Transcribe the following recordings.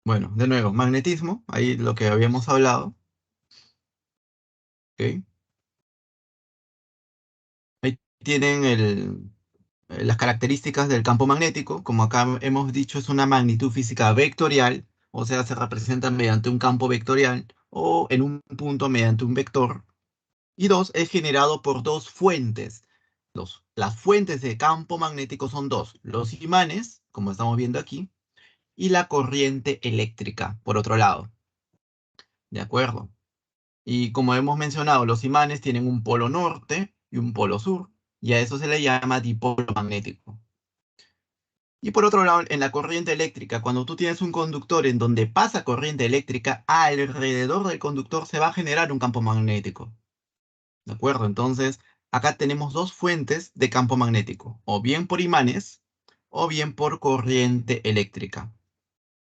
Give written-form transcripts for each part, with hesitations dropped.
Bueno, de nuevo, magnetismo, ahí lo que habíamos hablado. ¿Ok? Ahí tienen las características del campo magnético. Como acá hemos dicho, es una magnitud física vectorial, o sea, se representa mediante un campo vectorial o en un punto mediante un vector. Y dos, es generado por dos fuentes. Las fuentes de campo magnético son dos, los imanes, como estamos viendo aquí, y la corriente eléctrica, por otro lado. ¿De acuerdo? Y como hemos mencionado, los imanes tienen un polo norte y un polo sur, y a eso se le llama dipolo magnético. Y por otro lado, en la corriente eléctrica, cuando tú tienes un conductor en donde pasa corriente eléctrica, alrededor del conductor se va a generar un campo magnético. ¿De acuerdo? Entonces, acá tenemos dos fuentes de campo magnético, o bien por imanes, o bien por corriente eléctrica.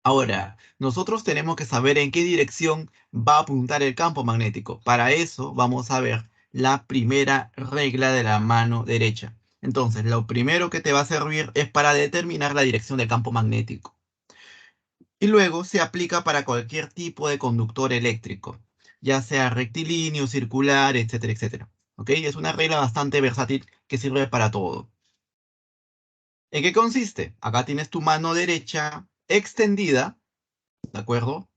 Ahora, nosotros tenemos que saber en qué dirección va a apuntar el campo magnético. Para eso vamos a ver la primera regla de la mano derecha. Entonces, lo primero que te va a servir es para determinar la dirección del campo magnético. Y luego se aplica para cualquier tipo de conductor eléctrico, ya sea rectilíneo, circular, etcétera, etcétera. ¿Ok? Es una regla bastante versátil que sirve para todo. ¿En qué consiste? Acá tienes tu mano derecha extendida, ¿de acuerdo?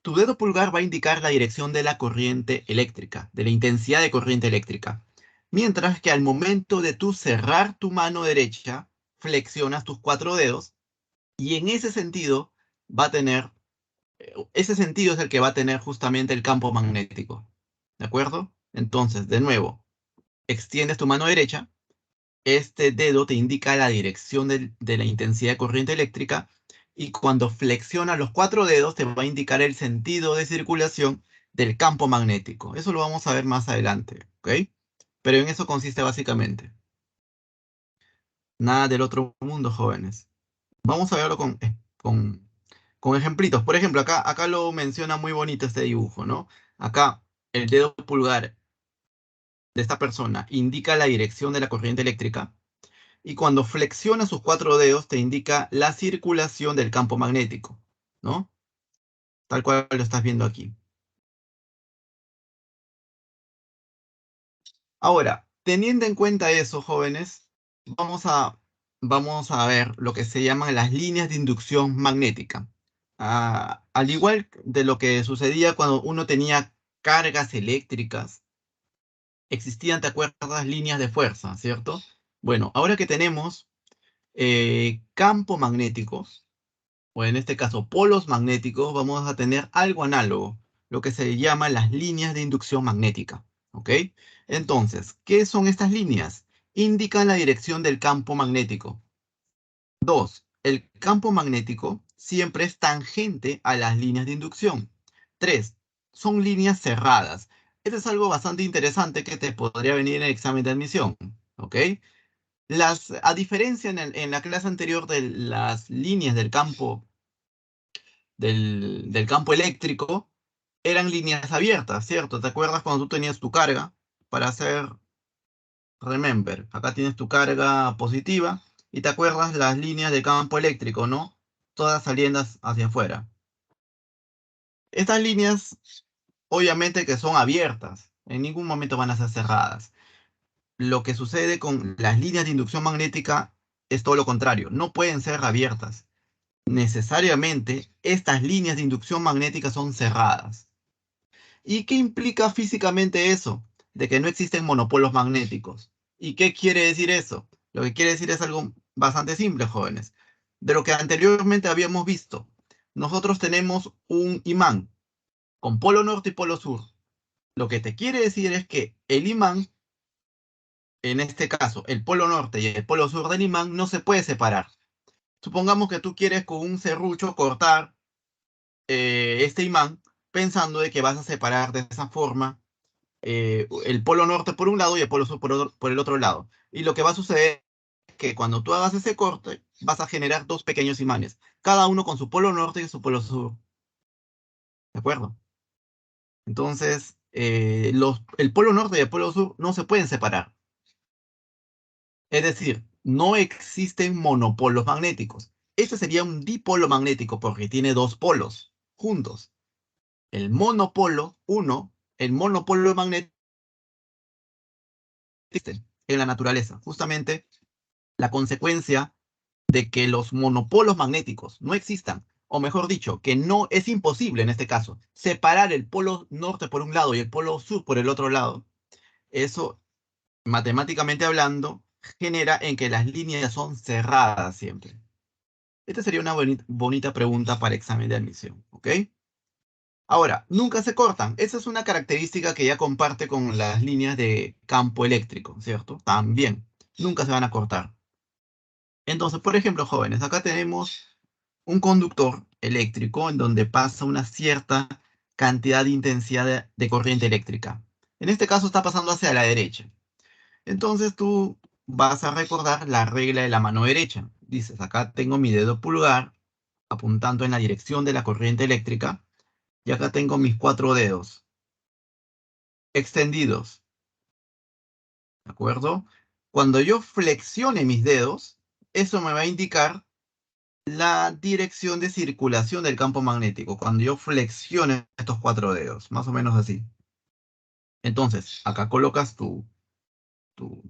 Tu dedo pulgar va a indicar la dirección de la corriente eléctrica, de la intensidad de corriente eléctrica. Mientras que al momento de tú cerrar tu mano derecha, flexionas tus cuatro dedos y en ese sentido va a tener, ese sentido es el que va a tener justamente el campo magnético. ¿De acuerdo? Entonces, de nuevo, extiendes tu mano derecha, este dedo te indica la dirección de la intensidad de corriente eléctrica y cuando flexionas los cuatro dedos te va a indicar el sentido de circulación del campo magnético. Eso lo vamos a ver más adelante, ¿ok? Pero en eso consiste básicamente. Nada del otro mundo, jóvenes. Vamos a verlo con ejemplitos. Por ejemplo, acá lo menciona muy bonito este dibujo, ¿no? Acá el dedo pulgar de esta persona indica la dirección de la corriente eléctrica y cuando flexiona sus cuatro dedos te indica la circulación del campo magnético, ¿no? Tal cual lo estás viendo aquí. Ahora, teniendo en cuenta eso, jóvenes, vamos a, vamos a ver lo que se llaman las líneas de inducción magnética. Al igual de lo que sucedía cuando uno tenía cargas eléctricas, existían, ¿te acuerdas? Líneas de fuerza, ¿cierto? Bueno, ahora que tenemos campo magnéticos, o en este caso polos magnéticos, vamos a tener algo análogo, lo que se llama las líneas de inducción magnética. ¿Ok? Entonces, ¿qué son estas líneas? Indican la dirección del campo magnético. Dos, el campo magnético siempre es tangente a las líneas de inducción. Tres, son líneas cerradas. Esto es algo bastante interesante que te podría venir en el examen de admisión. ¿Ok? A diferencia en la clase anterior de las líneas del campo eléctrico eran líneas abiertas, ¿cierto? ¿Te acuerdas cuando tú tenías tu carga para hacer remember? Acá tienes tu carga positiva y te acuerdas las líneas de campo eléctrico, ¿no? Todas saliendo hacia afuera. Estas líneas, obviamente que son abiertas, en ningún momento van a ser cerradas. Lo que sucede con las líneas de inducción magnética es todo lo contrario, no pueden ser abiertas. Necesariamente, estas líneas de inducción magnética son cerradas. ¿Y qué implica físicamente eso? De que no existen monopolos magnéticos. ¿Y qué quiere decir eso? Lo que quiere decir es algo bastante simple, jóvenes. De lo que anteriormente habíamos visto, nosotros tenemos un imán con polo norte y polo sur. Lo que te quiere decir es que el imán, en este caso, el polo norte y el polo sur del imán, no se puede separar. Supongamos que tú quieres con un serrucho cortar este imán pensando de que vas a separar de esa forma el polo norte por un lado y el polo sur por el otro lado. Y lo que va a suceder es que cuando tú hagas ese corte, vas a generar dos pequeños imanes, cada uno con su polo norte y su polo sur. ¿De acuerdo? Entonces, el polo norte y el polo sur no se pueden separar. Es decir, no existen monopolos magnéticos. Este sería un dipolo magnético porque tiene dos polos juntos. El monopolo, uno, el monopolo magnético existe en la naturaleza. Justamente la consecuencia de que los monopolos magnéticos no existan, o mejor dicho, que no es imposible en este caso, separar el polo norte por un lado y el polo sur por el otro lado, eso, matemáticamente hablando, genera en que las líneas son cerradas siempre. Esta sería una bonita pregunta para examen de admisión, ¿ok? Ahora, nunca se cortan. Esa es una característica que ya comparte con las líneas de campo eléctrico, ¿cierto? También, nunca se van a cortar. Entonces, por ejemplo, jóvenes, acá tenemos un conductor eléctrico en donde pasa una cierta cantidad de intensidad de corriente eléctrica. En este caso está pasando hacia la derecha. Entonces tú vas a recordar la regla de la mano derecha. Dices, acá tengo mi dedo pulgar apuntando en la dirección de la corriente eléctrica y acá tengo mis cuatro dedos extendidos, ¿de acuerdo? Cuando yo flexione mis dedos, eso me va a indicar la dirección de circulación del campo magnético cuando yo flexione estos cuatro dedos, más o menos así. Entonces, acá colocas tu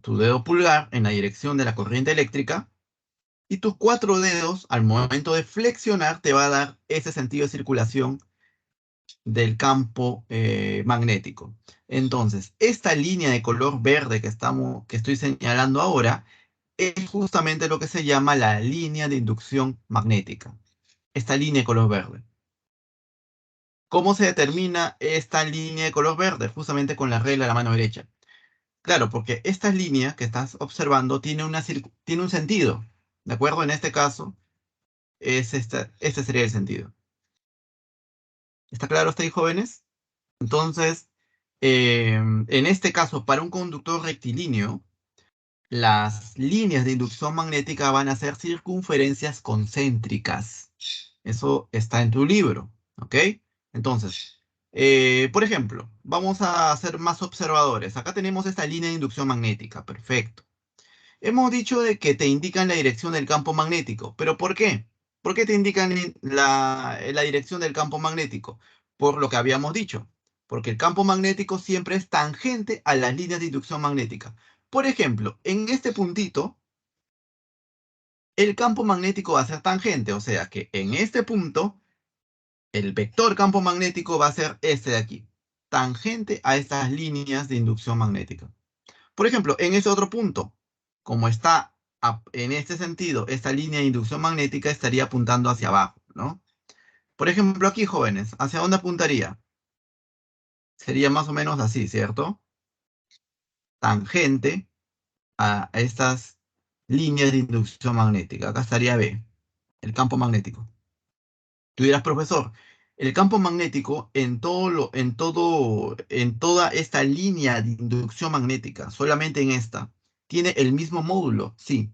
dedo pulgar en la dirección de la corriente eléctrica y tus cuatro dedos, al momento de flexionar, te va a dar ese sentido de circulación del campo magnético. Entonces, esta línea de color verde que estoy señalando ahora es justamente lo que se llama la línea de inducción magnética. Esta línea de color verde. ¿Cómo se determina esta línea de color verde? Justamente con la regla de la mano derecha. Claro, porque esta línea que estás observando tiene un sentido. ¿De acuerdo? En este caso, este sería el sentido. ¿Está claro hasta ahí, jóvenes? Entonces, en este caso, para un conductor rectilíneo, las líneas de inducción magnética van a ser circunferencias concéntricas. Eso está en tu libro, ¿ok? Entonces, por ejemplo, vamos a ser más observadores. Acá tenemos esta línea de inducción magnética, perfecto. Hemos dicho de que te indican la dirección del campo magnético, pero ¿por qué? ¿Por qué te indican la dirección del campo magnético? Por lo que habíamos dicho, porque el campo magnético siempre es tangente a las líneas de inducción magnética. Por ejemplo, en este puntito, el campo magnético va a ser tangente, o sea que en este punto, el vector campo magnético va a ser este de aquí, tangente a estas líneas de inducción magnética. Por ejemplo, en ese otro punto, como está en este sentido, esta línea de inducción magnética estaría apuntando hacia abajo, ¿no? Por ejemplo, aquí, jóvenes, ¿hacia dónde apuntaría? Sería más o menos así, ¿cierto? Tangente a estas líneas de inducción magnética. Acá estaría B, el campo magnético. Tú dirás, profesor, el campo magnético en toda esta línea de inducción magnética, solamente en esta, tiene el mismo módulo, sí.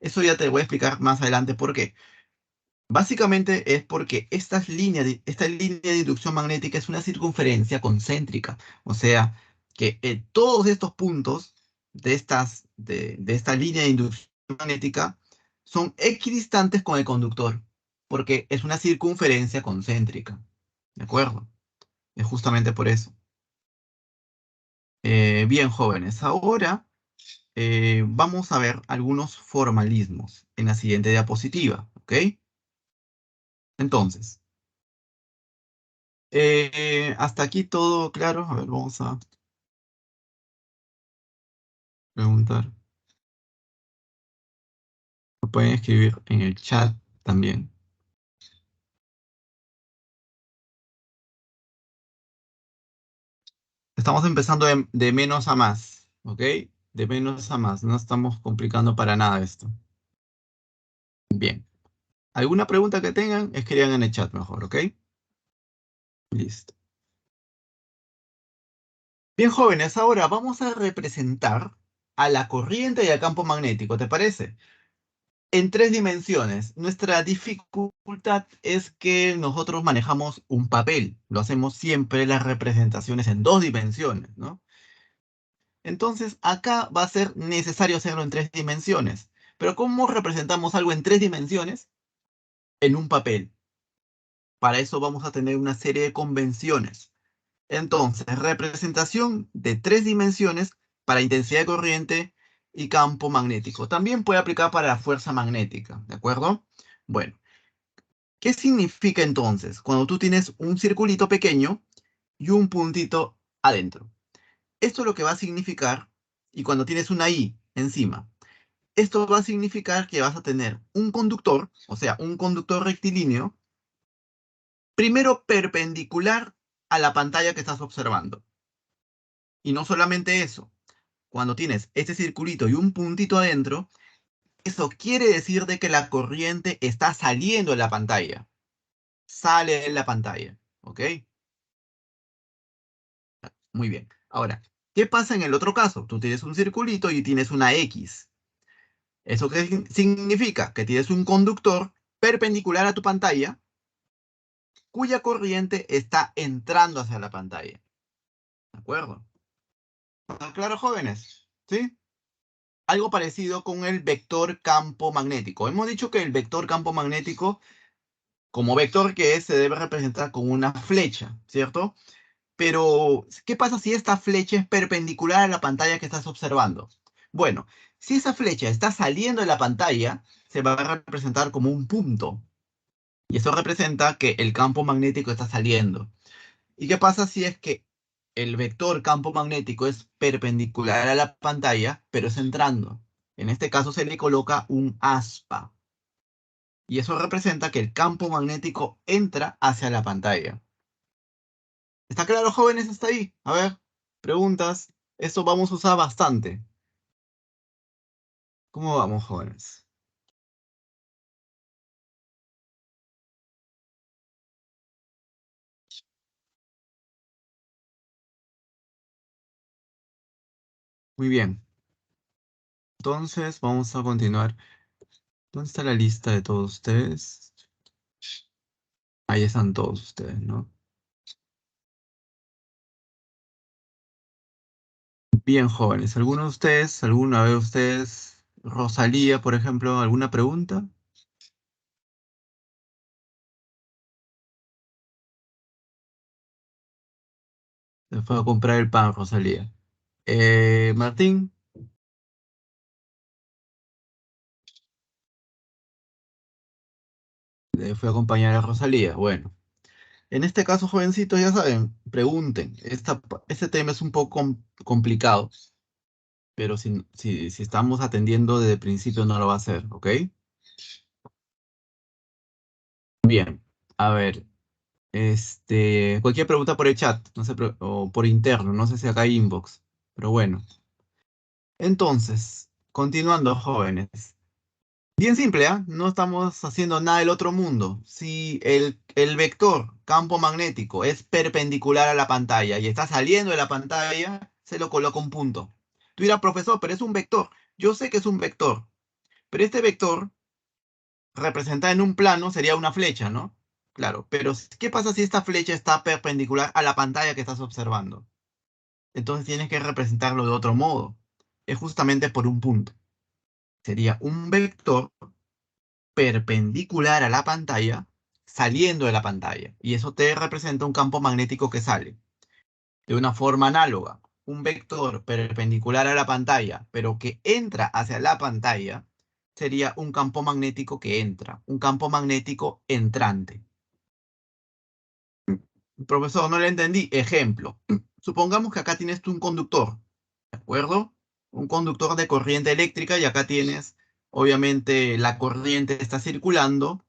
Eso ya te voy a explicar más adelante por qué. Básicamente es porque esta línea de inducción magnética es una circunferencia concéntrica. O sea, que todos estos puntos de esta línea de inducción magnética son equidistantes con el conductor, porque es una circunferencia concéntrica. ¿De acuerdo? Es justamente por eso. Bien, jóvenes, ahora vamos a ver algunos formalismos en la siguiente diapositiva, ¿ok? Entonces, hasta aquí todo claro. A ver, vamos a preguntar. Lo pueden escribir en el chat también. Estamos empezando de menos a más, ¿ok? De menos a más. No estamos complicando para nada esto. Bien. ¿Alguna pregunta que tengan? Escriban en el chat mejor, ¿ok? Listo. Bien, jóvenes, ahora vamos a representar a la corriente y al campo magnético, ¿te parece? En tres dimensiones. Nuestra dificultad es que nosotros manejamos un papel. Lo hacemos siempre las representaciones en dos dimensiones, ¿no? Entonces, acá va a ser necesario hacerlo en tres dimensiones. Pero ¿cómo representamos algo en tres dimensiones? en un papel. Para eso vamos a tener una serie de convenciones. Entonces, representación de 3 dimensiones para intensidad de corriente y campo magnético. También puede aplicar para la fuerza magnética, ¿de acuerdo? Bueno, ¿qué significa entonces cuando tú tienes un circulito pequeño y un puntito adentro? Esto es lo que va a significar, y cuando tienes una I encima, esto va a significar que vas a tener un conductor, o sea, un conductor rectilíneo, primero perpendicular a la pantalla que estás observando. Y no solamente eso, cuando tienes este circulito y un puntito adentro, eso quiere decir de que la corriente está saliendo de la pantalla. Sale de la pantalla, ¿ok? Muy bien. Ahora, ¿qué pasa en el otro caso? Tú tienes un circulito y tienes una X. ¿Eso qué significa? Que tienes un conductor perpendicular a tu pantalla cuya corriente está entrando hacia la pantalla. ¿De acuerdo? ¿Está claro, jóvenes? ¿Sí? Algo parecido con el vector campo magnético. Hemos dicho que el vector campo magnético, como vector que es, se debe representar con una flecha, ¿cierto? Pero, ¿qué pasa si esta flecha es perpendicular a la pantalla que estás observando? Bueno, si esa flecha está saliendo de la pantalla, se va a representar como un punto. Y eso representa que el campo magnético está saliendo. ¿Y qué pasa si es que el vector campo magnético es perpendicular a la pantalla, pero es entrando? En este caso se le coloca un aspa. Y eso representa que el campo magnético entra hacia la pantalla. ¿Está claro, jóvenes, hasta ahí? A ver, preguntas. Esto vamos a usar bastante. ¿Cómo vamos, jóvenes? Muy bien. Entonces, vamos a continuar. ¿Dónde está la lista de todos ustedes? Ahí están todos ustedes, ¿no? Bien, jóvenes. ¿Alguno de ustedes, alguna vez ustedes, Rosalía, por ejemplo, alguna pregunta? Se fue a comprar el pan, Rosalía. Martín, le fue a acompañar a Rosalía. Bueno, en este caso, jovencitos, ya saben, pregunten. Este tema es un poco complicado, pero si estamos atendiendo desde el principio no lo va a hacer, ¿ok? Bien, a ver, cualquier pregunta por el chat, no sé, o por interno, no sé si acá hay inbox, pero bueno. Entonces, continuando, jóvenes. Bien simple, ¿ah? No estamos haciendo nada del otro mundo. Si el vector campo magnético es perpendicular a la pantalla y está saliendo de la pantalla, se lo coloca un punto. Tú dirás, profesor, pero es un vector. Yo sé que es un vector, pero este vector representado en un plano sería una flecha, ¿no? Claro, pero ¿qué pasa si esta flecha está perpendicular a la pantalla que estás observando? Entonces tienes que representarlo de otro modo. Es justamente por un punto. Sería un vector perpendicular a la pantalla, saliendo de la pantalla. Y eso te representa un campo magnético que sale. De una forma análoga, un vector perpendicular a la pantalla, pero que entra hacia la pantalla, sería un campo magnético que entra, un campo magnético entrante. Profesor, no le entendí. Ejemplo. Supongamos que acá tienes tú un conductor, ¿de acuerdo? Un conductor de corriente eléctrica y acá tienes, obviamente, la corriente está circulando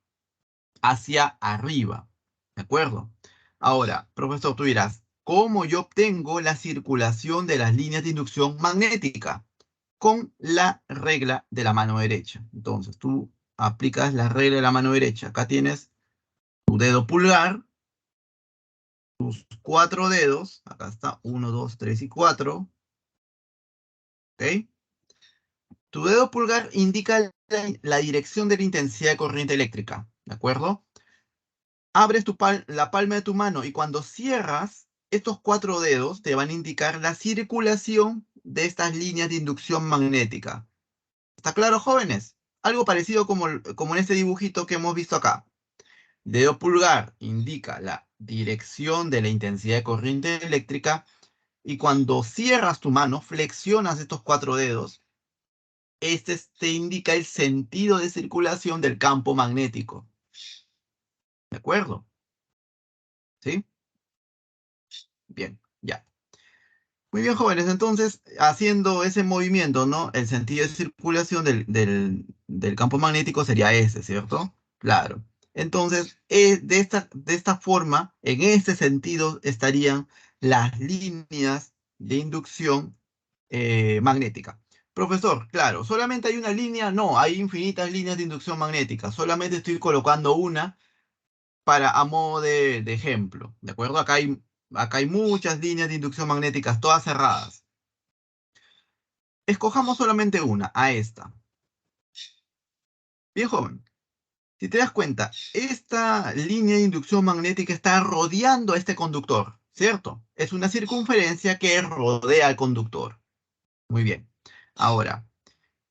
hacia arriba. ¿De acuerdo? Ahora, profesor, tú dirás, ¿cómo yo obtengo la circulación de las líneas de inducción magnética? Con la regla de la mano derecha. Entonces, tú aplicas la regla de la mano derecha. Acá tienes tu dedo pulgar, tus 4 dedos. Acá está, 1, 2, 3 y 4. ¿Ok? Tu dedo pulgar indica la dirección de la intensidad de corriente eléctrica. ¿De acuerdo? Abres la palma de tu mano y cuando cierras, estos 4 dedos te van a indicar la circulación de estas líneas de inducción magnética. ¿Está claro, jóvenes? Algo parecido como en este dibujito que hemos visto acá. Dedo pulgar indica la dirección de la intensidad de corriente eléctrica y cuando cierras tu mano, flexionas estos 4 dedos, este te indica el sentido de circulación del campo magnético. ¿De acuerdo? ¿Sí? Bien, ya. Muy bien, jóvenes. Entonces, haciendo ese movimiento, ¿no? El sentido de circulación del campo magnético sería ese, ¿cierto? Claro. Entonces, de esta forma, en este sentido, estarían las líneas de inducción magnética. Profesor, claro, ¿solamente hay una línea? No, hay infinitas líneas de inducción magnética. Solamente estoy colocando una a modo de ejemplo. ¿De acuerdo? Acá hay muchas líneas de inducción magnéticas, todas cerradas. Escojamos solamente una, a esta. Bien, joven. Si te das cuenta, esta línea de inducción magnética está rodeando a este conductor, ¿cierto? Es una circunferencia que rodea al conductor. Muy bien. Ahora,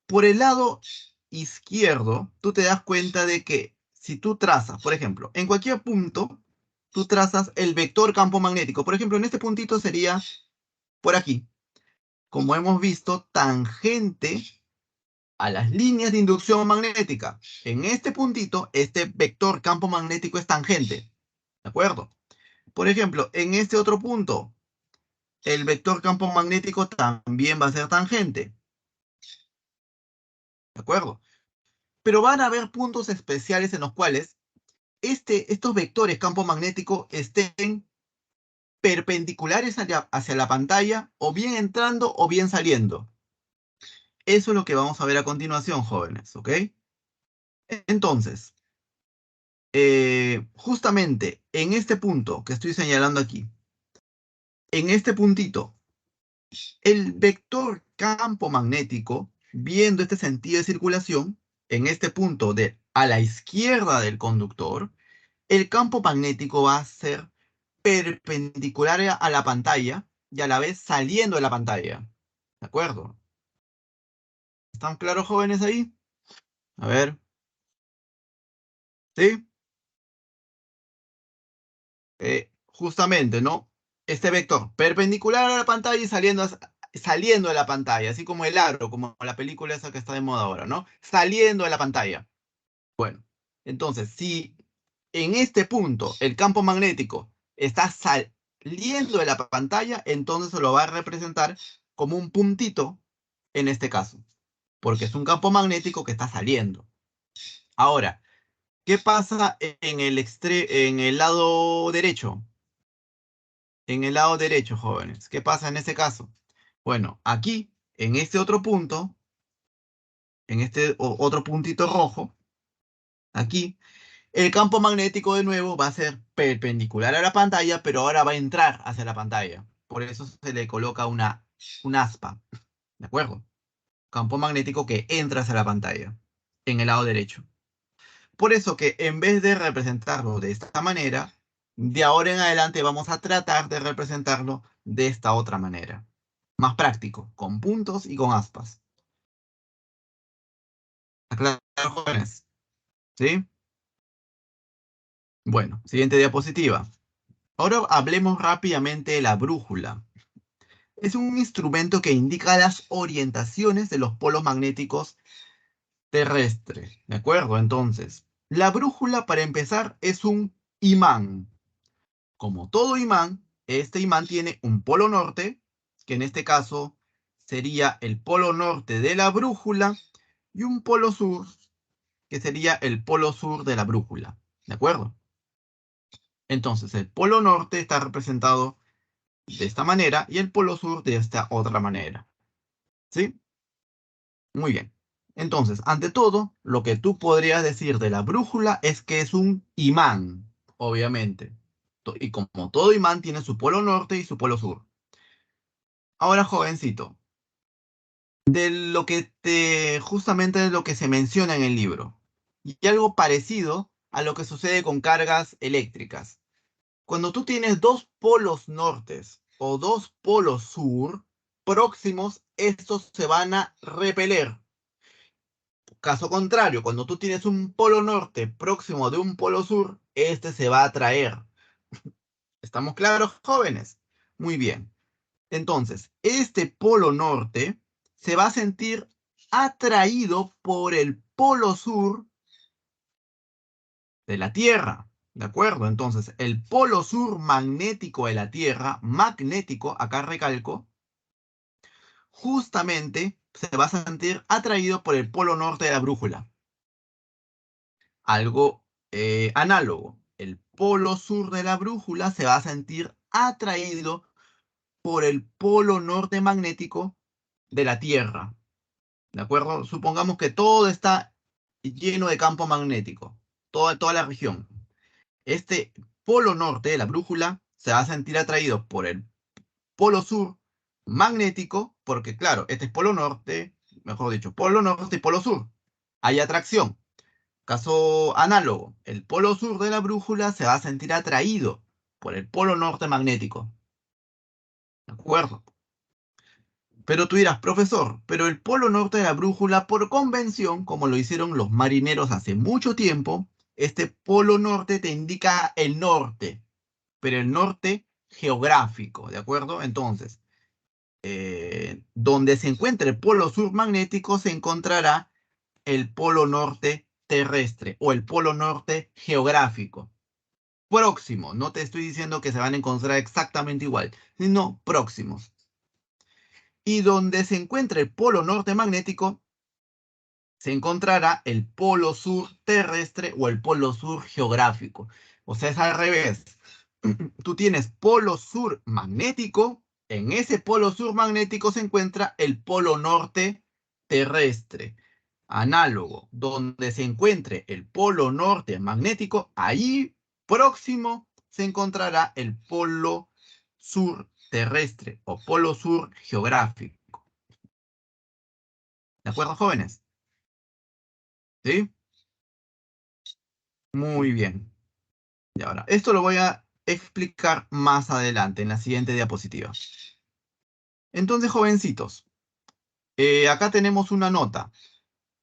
por el lado izquierdo, tú te das cuenta de que si tú trazas, por ejemplo, en cualquier punto, tú trazas el vector campo magnético. Por ejemplo, en este puntito sería por aquí. Como hemos visto, tangente a las líneas de inducción magnética. En este puntito, este vector campo magnético es tangente. ¿De acuerdo? Por ejemplo, en este otro punto, el vector campo magnético también va a ser tangente. ¿De acuerdo? Pero van a haber puntos especiales en los cuales estos vectores campo magnético estén perpendiculares hacia la pantalla, o bien entrando o bien saliendo. Eso es lo que vamos a ver a continuación, jóvenes, ¿ok? Entonces, justamente en este punto que estoy señalando aquí, en este puntito, el vector campo magnético, viendo este sentido de circulación, en este punto a la izquierda del conductor, el campo magnético va a ser perpendicular a la pantalla y a la vez saliendo de la pantalla. ¿De acuerdo? ¿Están claros, jóvenes, ahí? A ver, ¿sí? Justamente, ¿no? Este vector perpendicular a la pantalla y saliendo de la pantalla, así como el aro, como la película esa que está de moda ahora, ¿no? Saliendo de la pantalla. Bueno, entonces, si en este punto el campo magnético está saliendo de la pantalla, entonces se lo va a representar como un puntito en este caso, porque es un campo magnético que está saliendo. Ahora, ¿qué pasa en el lado derecho? En el lado derecho, jóvenes. ¿Qué pasa en ese caso? Bueno, aquí, en este otro punto, en este otro puntito rojo, aquí, el campo magnético de nuevo va a ser perpendicular a la pantalla, pero ahora va a entrar hacia la pantalla. Por eso se le coloca un aspa, ¿de acuerdo? Campo magnético que entra hacia la pantalla, en el lado derecho. Por eso que en vez de representarlo de esta manera, de ahora en adelante vamos a tratar de representarlo de esta otra manera. Más práctico, con puntos y con aspas. ¿Está claro, jóvenes? ¿Sí? Bueno, siguiente diapositiva. Ahora hablemos rápidamente de la brújula. Es un instrumento que indica las orientaciones de los polos magnéticos terrestres. ¿De acuerdo? Entonces, la brújula, para empezar, es un imán. Como todo imán, este imán tiene un polo norte, que en este caso sería el polo norte de la brújula, y un polo sur, que sería el polo sur de la brújula. ¿De acuerdo? Entonces, el polo norte está representado de esta manera y el polo sur de esta otra manera. ¿Sí? Muy bien. Entonces, ante todo, lo que tú podrías decir de la brújula es que es un imán, obviamente. Y como todo imán tiene su polo norte y su polo sur. Ahora, jovencito, justamente de lo que se menciona en el libro, y algo parecido a lo que sucede con cargas eléctricas. Cuando tú tienes dos polos nortes o dos polos sur próximos, estos se van a repeler. caso contrario, cuando tú tienes un polo norte próximo de un polo sur, este se va a atraer. ¿Estamos claros, jóvenes? Muy bien. Entonces, este polo norte se va a sentir atraído por el polo sur de la Tierra. ¿De acuerdo? Entonces, el polo sur magnético de la Tierra, magnético, acá recalco, justamente se va a sentir atraído por el polo norte de la brújula. Algo análogo. El polo sur de la brújula se va a sentir atraído por el polo norte magnético de la Tierra. ¿De acuerdo? Supongamos que todo está lleno de campo magnético, toda la región. Este polo norte de la brújula se va a sentir atraído por el polo sur magnético, porque claro, este es polo norte, mejor dicho, polo norte y polo sur. Hay atracción. Caso análogo, el polo sur de la brújula se va a sentir atraído por el polo norte magnético. ¿De acuerdo? Pero tú dirás, profesor, pero el polo norte de la brújula, por convención, como lo hicieron los marineros hace mucho tiempo, este polo norte te indica el norte, pero el norte geográfico, ¿de acuerdo? Entonces, donde se encuentre el polo sur magnético, se encontrará el polo norte terrestre o el polo norte geográfico. Próximo, no te estoy diciendo que se van a encontrar exactamente igual, sino próximos. Y donde se encuentre el polo norte magnético, se encontrará el polo sur terrestre o el polo sur geográfico. O sea, es al revés. Tú tienes polo sur magnético, en ese polo sur magnético se encuentra el polo norte terrestre. Análogo, donde se encuentre el polo norte magnético, ahí próximo se encontrará el polo sur terrestre o polo sur geográfico. ¿De acuerdo, jóvenes? ¿Sí? Muy bien. Y ahora, esto lo voy a explicar más adelante en la siguiente diapositiva. Entonces, jovencitos, acá tenemos una nota.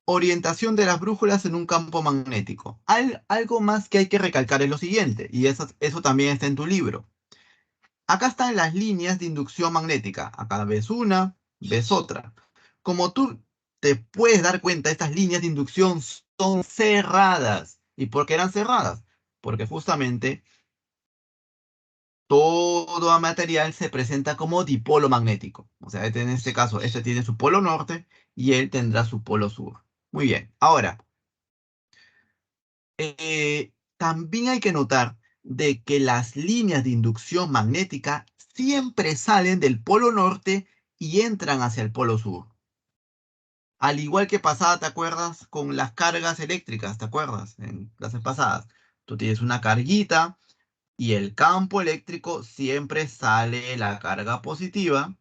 Orientación de las brújulas en un campo magnético. Algo más que hay que recalcar es lo siguiente, y eso también está en tu libro. Acá están las líneas de inducción magnética. Acá ves una, ves otra. Como tú te puedes dar cuenta, estas líneas de inducción son cerradas. ¿Y por qué eran cerradas? Porque justamente todo material se presenta como dipolo magnético. O sea, en este caso, este tiene su polo norte y él tendrá su polo sur. Muy bien. Ahora, también hay que notar de que las líneas de inducción magnética siempre salen del polo norte y entran hacia el polo sur. Al igual que pasaba, ¿te acuerdas? Con las cargas eléctricas, ¿te acuerdas? En clases pasadas. Tú tienes una carguita y el campo eléctrico siempre sale la carga positiva.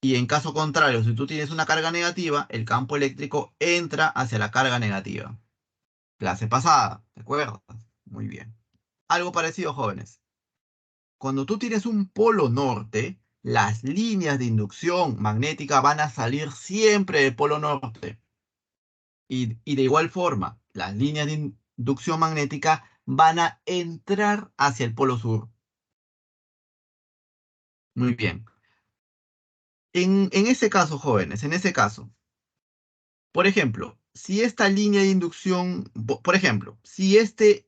Y en caso contrario, si tú tienes una carga negativa, el campo eléctrico entra hacia la carga negativa. Clase pasada, ¿te acuerdas? Muy bien. Algo parecido, jóvenes. Cuando tú tienes un polo norte, las líneas de inducción magnética van a salir siempre del polo norte. Y de igual forma, las líneas de inducción magnética van a entrar hacia el polo sur. Muy bien. En ese caso, jóvenes, en ese caso, por ejemplo, si esta línea de inducción, por ejemplo, si este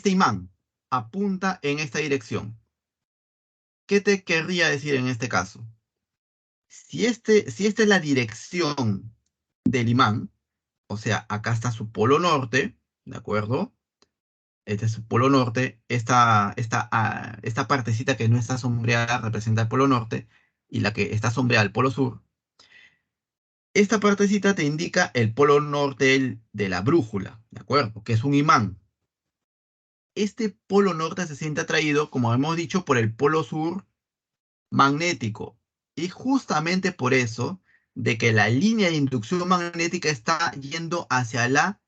imán apunta en esta dirección, ¿qué te querría decir en este caso? Si esta es la dirección del imán, o sea, acá está su polo norte, ¿de acuerdo? Este es su polo norte, esta partecita que no está sombreada representa el polo norte y la que está sombreada el polo sur. Esta partecita te indica el polo norte de la brújula, ¿de acuerdo? Que es un imán. Este polo norte se siente atraído, como hemos dicho, por el polo sur magnético. Y justamente por eso, de que la línea de inducción magnética está yendo hacia la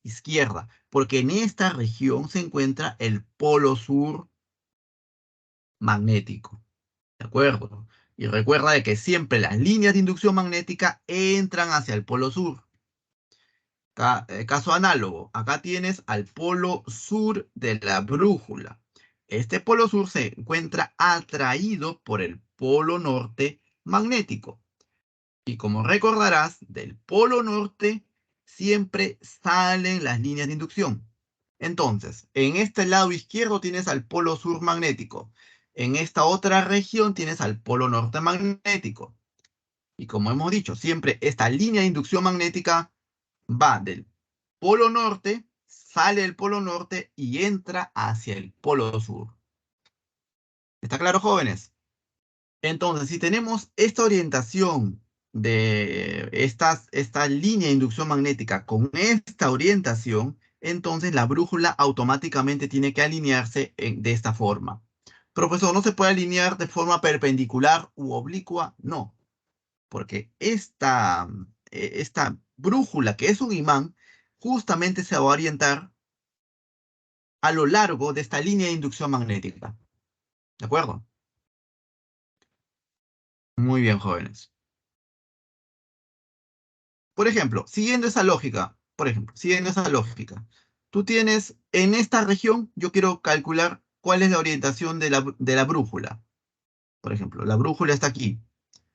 izquierda, porque en esta región se encuentra el polo sur magnético, ¿de acuerdo? Y recuerda de que siempre las líneas de inducción magnética entran hacia el polo sur. Caso análogo, acá tienes al polo sur de la brújula. Este polo sur se encuentra atraído por el polo norte magnético. Y como recordarás, del polo norte siempre salen las líneas de inducción. Entonces, en este lado izquierdo tienes al polo sur magnético. En esta otra región tienes al polo norte magnético. Y como hemos dicho, siempre esta línea de inducción magnética va del polo norte, sale del polo norte y entra hacia el polo sur. ¿Está claro, jóvenes? Entonces, si tenemos esta orientación de esta línea de inducción magnética con esta orientación, entonces la brújula automáticamente tiene que alinearse de esta forma. Profesor, ¿no se puede alinear de forma perpendicular u oblicua? No, porque esta brújula, que es un imán, justamente se va a orientar a lo largo de esta línea de inducción magnética. ¿De acuerdo? Muy bien, jóvenes. Por ejemplo, siguiendo esa lógica, tú tienes en esta región, yo quiero calcular cuál es la orientación de la brújula. Por ejemplo, la brújula está aquí.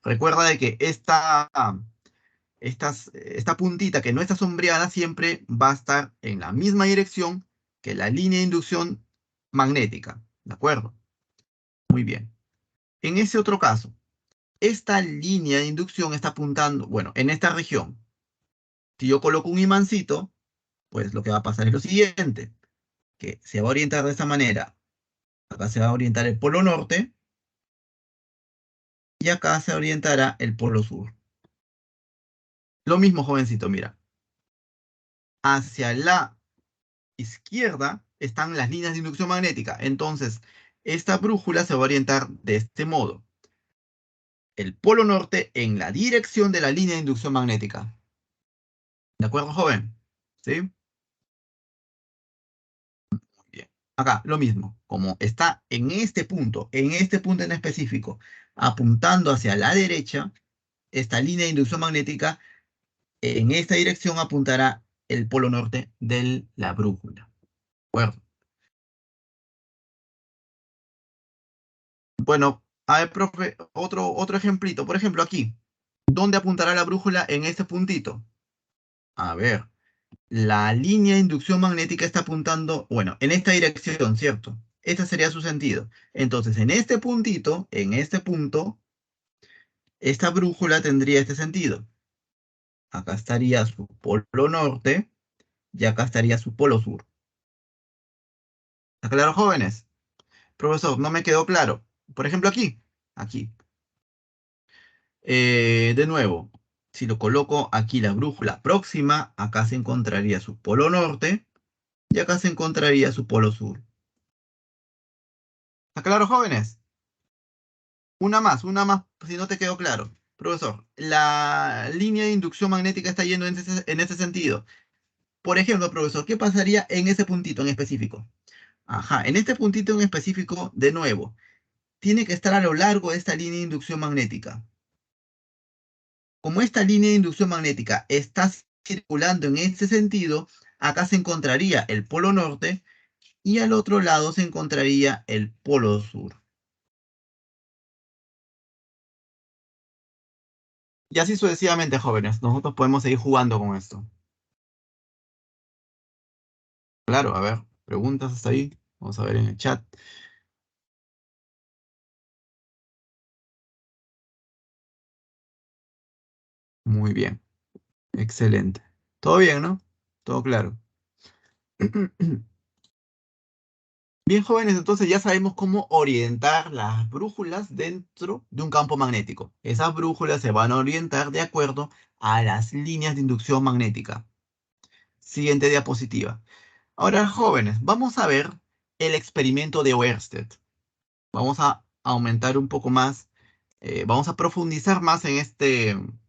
Recuerda de que esta puntita que no está sombreada siempre va a estar en la misma dirección que la línea de inducción magnética. ¿De acuerdo? Muy bien. En ese otro caso, esta línea de inducción está apuntando, bueno, en esta región. Si yo coloco un imancito, pues lo que va a pasar es lo siguiente, que se va a orientar de esta manera. Acá se va a orientar el polo norte y acá se orientará el polo sur. Lo mismo, jovencito, mira. Hacia la izquierda están las líneas de inducción magnética. Entonces, esta brújula se va a orientar de este modo. El polo norte en la dirección de la línea de inducción magnética. ¿De acuerdo, joven? ¿Sí? Bien. Acá, lo mismo. Como está en este punto en específico, apuntando hacia la derecha, esta línea de inducción magnética, en esta dirección apuntará el polo norte de la brújula. ¿De acuerdo? Bueno, a ver, profe, otro ejemplito. Por ejemplo, aquí. ¿Dónde apuntará la brújula en este puntito? A ver, la línea de inducción magnética está apuntando, bueno, en esta dirección, ¿cierto? Este sería su sentido. Entonces, en este puntito, en este punto, esta brújula tendría este sentido. Acá estaría su polo norte y acá estaría su polo sur. ¿Está claro, jóvenes? Profesor, no me quedó claro. Por ejemplo, aquí. De nuevo, si lo coloco aquí la brújula próxima, acá se encontraría su polo norte y acá se encontraría su polo sur. ¿Está claro, jóvenes? Una más, si no te quedó claro. Profesor, la línea de inducción magnética está yendo en ese sentido. Por ejemplo, profesor, ¿qué pasaría en ese puntito en específico? Ajá, en este puntito en específico, de nuevo, tiene que estar a lo largo de esta línea de inducción magnética. Como esta línea de inducción magnética está circulando en este sentido, acá se encontraría el polo norte y al otro lado se encontraría el polo sur. Y así sucesivamente, jóvenes. Nosotros podemos seguir jugando con esto. Claro, a ver, preguntas hasta ahí. Vamos a ver en el chat. Muy bien, excelente. Todo bien, ¿no? Todo claro. Bien, jóvenes, entonces ya sabemos cómo orientar las brújulas dentro de un campo magnético. Esas brújulas se van a orientar de acuerdo a las líneas de inducción magnética. Siguiente diapositiva. Ahora, jóvenes, vamos a ver el experimento de Oersted. Vamos a aumentar un poco más, vamos a profundizar más en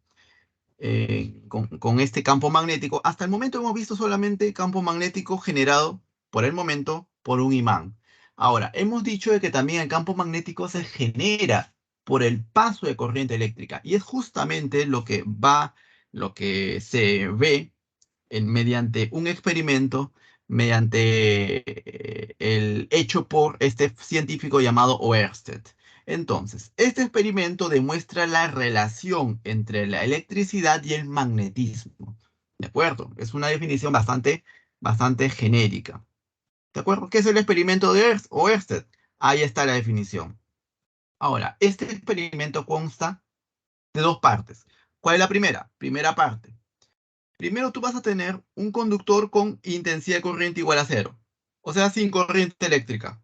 con este campo magnético. Hasta el momento hemos visto solamente campo magnético generado, por el momento, por un imán. Ahora, hemos dicho de que también el campo magnético se genera por el paso de corriente eléctrica. Y es justamente lo que se ve mediante un experimento, mediante el hecho por este científico llamado Oersted. Entonces, este experimento demuestra la relación entre la electricidad y el magnetismo. ¿De acuerdo? Es una definición bastante genérica. ¿De acuerdo? ¿Qué es el experimento de Oersted? Ahí está la definición. Ahora, este experimento consta de dos partes. ¿Cuál es la primera? Primera parte. Primero tú vas a tener un conductor con intensidad de corriente igual a cero, o sea, sin corriente eléctrica.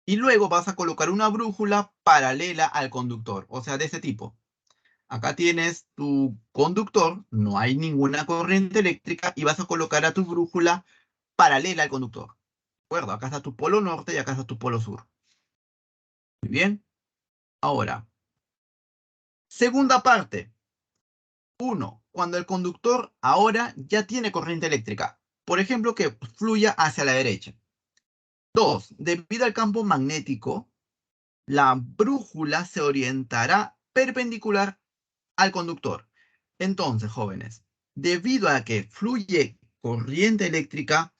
Y luego vas a colocar una brújula paralela al conductor, o sea, de este tipo. Acá tienes tu conductor, no hay ninguna corriente eléctrica y vas a colocar a tu brújula paralela al conductor. ¿De acuerdo? Acá está tu polo norte y acá está tu polo sur. Muy bien. Ahora, segunda parte. Uno, cuando el conductor ahora ya tiene corriente eléctrica. Por ejemplo, que fluya hacia la derecha. Dos, debido al campo magnético, la brújula se orientará perpendicular al conductor. Entonces, jóvenes, debido a que fluye corriente eléctrica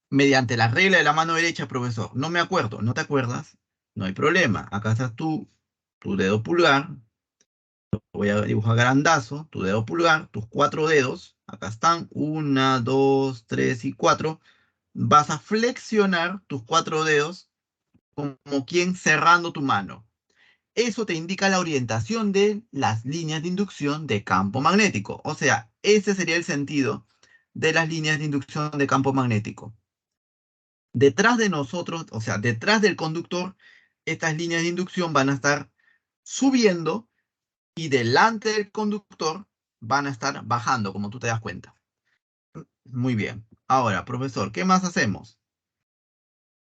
mediante la regla de la mano derecha, profesor, no me acuerdo, ¿no te acuerdas? No hay problema. Acá está tu dedo pulgar. Voy a dibujar grandazo, tu dedo pulgar, tus cuatro dedos. Acá están, una, dos, tres y cuatro. Vas a flexionar tus cuatro dedos como quien cerrando tu mano. Eso te indica la orientación de las líneas de inducción de campo magnético. O sea, ese sería el sentido de las líneas de inducción de campo magnético. Detrás de nosotros, o sea, detrás del conductor, estas líneas de inducción van a estar subiendo y delante del conductor van a estar bajando, como tú te das cuenta. Muy bien. Ahora, profesor, ¿qué más hacemos?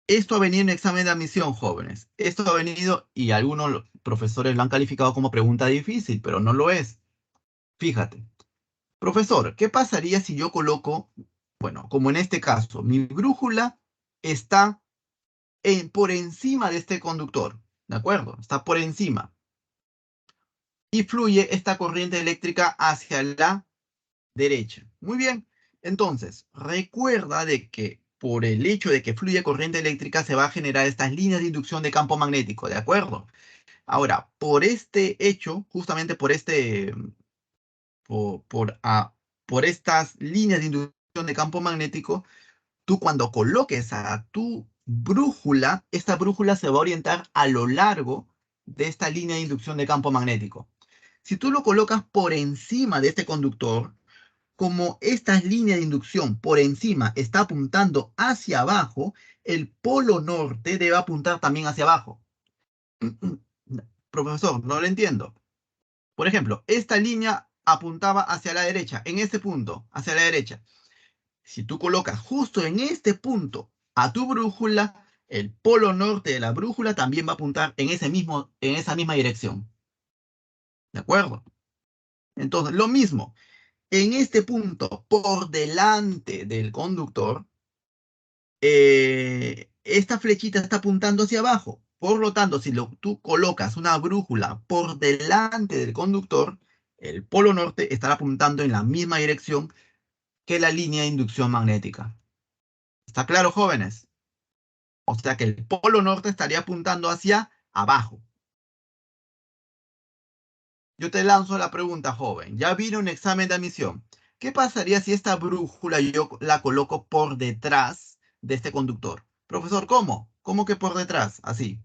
Esto ha venido en examen de admisión, jóvenes. Esto ha venido y algunos profesores lo han calificado como pregunta difícil, pero no lo es. Fíjate. Profesor, ¿qué pasaría si yo coloco, bueno, como en este caso, mi brújula está por encima de este conductor? ¿De acuerdo? Está por encima. Y fluye esta corriente eléctrica hacia la derecha. Muy bien. Entonces, recuerda de que por el hecho de que fluye corriente eléctrica se va a generar estas líneas de inducción de campo magnético, ¿de acuerdo? Ahora, por este hecho, justamente por estas líneas de inducción de campo magnético, tú cuando coloques a tu brújula, esta brújula se va a orientar a lo largo de esta línea de inducción de campo magnético. Si tú lo colocas por encima de este conductor, como esta línea de inducción por encima está apuntando hacia abajo, el polo norte debe apuntar también hacia abajo. Profesor, no lo entiendo. Por ejemplo, esta línea apuntaba hacia la derecha, en este punto, hacia la derecha. Si tú colocas justo en este punto a tu brújula, el polo norte de la brújula también va a apuntar en esa misma dirección. ¿De acuerdo? Entonces, lo mismo, en este punto, por delante del conductor, esta flechita está apuntando hacia abajo. Por lo tanto, si tú colocas una brújula por delante del conductor, el polo norte estará apuntando en la misma dirección que la línea de inducción magnética. ¿Está claro, jóvenes? O sea que el polo norte estaría apuntando hacia abajo. Yo te lanzo la pregunta, joven. Ya vino un examen de admisión. ¿Qué pasaría si esta brújula yo la coloco por detrás de este conductor? Profesor, ¿cómo? ¿Cómo que por detrás? Así.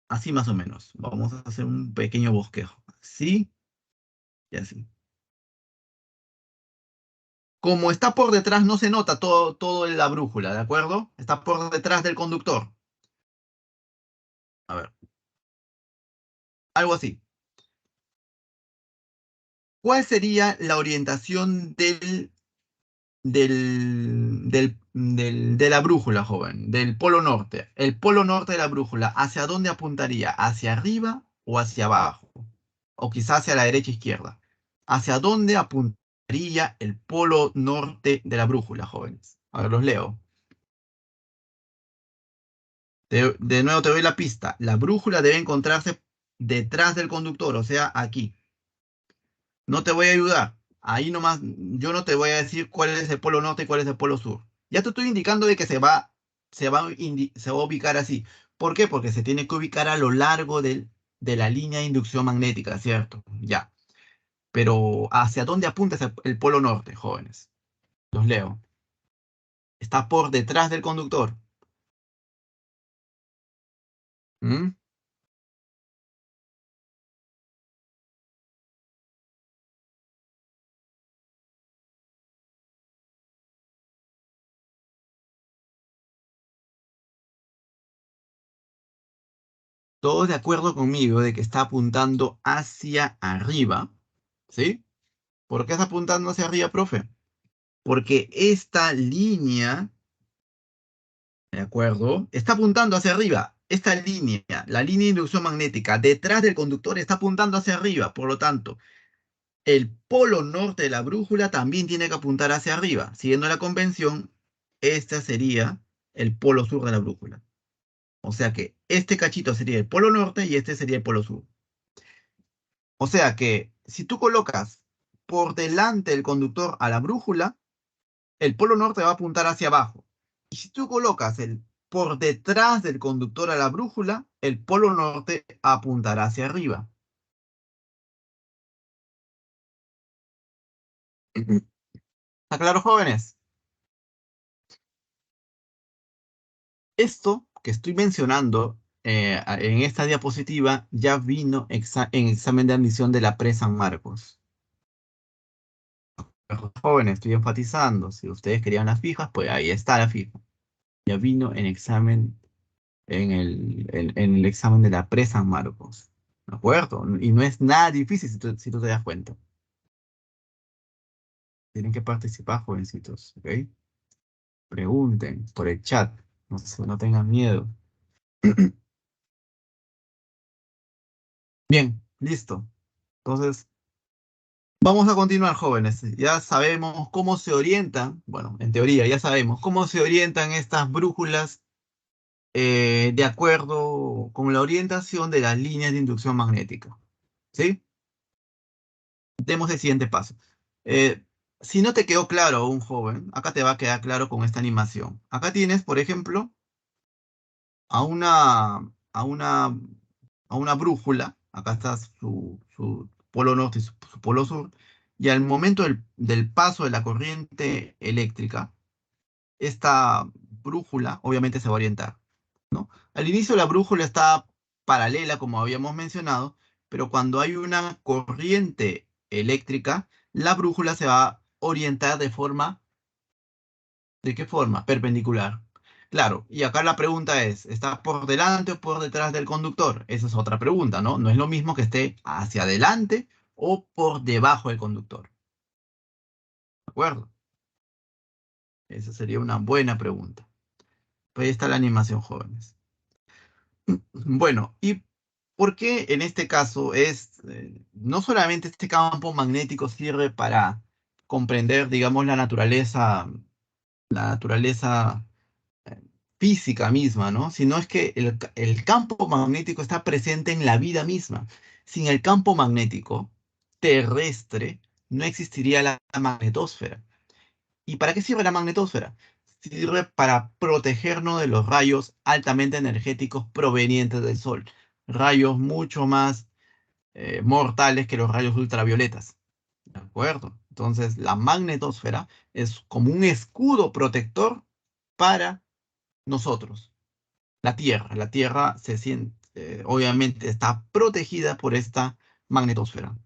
Así más o menos. Vamos a hacer un pequeño bosquejo. Así y así. Como está por detrás, no se nota todo en la brújula, ¿de acuerdo? Está por detrás del conductor. A ver, algo así. ¿Cuál sería la orientación de la brújula, joven? Del polo norte. El polo norte de la brújula, ¿hacia dónde apuntaría? ¿Hacia arriba o hacia abajo? O quizás hacia la derecha e izquierda. ¿Hacia dónde apuntaría el polo norte de la brújula, jóvenes? A ver, los leo. De nuevo te doy la pista. La brújula debe encontrarse detrás del conductor, o sea, aquí. No te voy a ayudar. Ahí nomás, yo no te voy a decir cuál es el polo norte y cuál es el polo sur. Ya te estoy indicando de que se va a ubicar así. ¿Por qué? Porque se tiene que ubicar a lo largo de la línea de inducción magnética, ¿cierto? Ya. Pero ¿hacia dónde apunta el polo norte, jóvenes? Los leo. Está por detrás del conductor. ¿Mm? Todos de acuerdo conmigo de que está apuntando hacia arriba, ¿sí? ¿Por qué está apuntando hacia arriba, profe? Porque esta línea, ¿de acuerdo? Está apuntando hacia arriba. Esta línea, la línea de inducción magnética, detrás del conductor está apuntando hacia arriba. Por lo tanto, el polo norte de la brújula también tiene que apuntar hacia arriba. Siguiendo la convención, este sería el polo sur de la brújula. O sea que este cachito sería el polo norte y este sería el polo sur. O sea que si tú colocas por delante del conductor a la brújula, el polo norte va a apuntar hacia abajo. Y si tú colocas por detrás del conductor a la brújula, el polo norte apuntará hacia arriba. ¿Está claro, jóvenes? Esto que estoy mencionando en esta diapositiva ya vino en examen de admisión de la pre-San Marcos. Jóvenes, estoy enfatizando. Si ustedes querían las fijas, pues ahí está la fija. Ya vino en examen, en el examen de la pre-San Marcos. ¿De acuerdo? Y no es nada difícil si tú te das cuenta. Tienen que participar, jovencitos, ¿ok? Pregunten por el chat. No tengan miedo. Bien, listo. Entonces, vamos a continuar, jóvenes. Ya sabemos cómo se orientan, bueno, en teoría ya sabemos cómo se orientan estas brújulas de acuerdo con la orientación de las líneas de inducción magnética. ¿Sí? Demos el siguiente paso. Eh, si no te quedó claro un joven, acá te va a quedar claro con esta animación. Acá tienes, por ejemplo, a una, a una, a una brújula. Acá está su polo norte y su polo sur. Y al momento del paso de la corriente eléctrica, esta brújula obviamente se va a orientar, ¿no? Al inicio la brújula está paralela, como habíamos mencionado, pero cuando hay una corriente eléctrica, la brújula se va a orientar ¿de qué forma? Perpendicular. Claro, y acá la pregunta es, ¿está por delante o por detrás del conductor? Esa es otra pregunta, ¿no? No es lo mismo que esté hacia adelante o por debajo del conductor. ¿De acuerdo? Esa sería una buena pregunta. Pues ahí está la animación, jóvenes. Bueno, ¿y por qué en este caso no solamente este campo magnético sirve para comprender, digamos, la naturaleza física misma, ¿no? Sino es que el campo magnético está presente en la vida misma. Sin el campo magnético terrestre no existiría la magnetosfera. ¿Y para qué sirve la magnetosfera? Sirve para protegernos de los rayos altamente energéticos provenientes del Sol. Rayos mucho más mortales que los rayos ultravioletas. ¿De acuerdo? Entonces, la magnetosfera es como un escudo protector para nosotros. La Tierra se siente, obviamente está protegida por esta magnetosfera.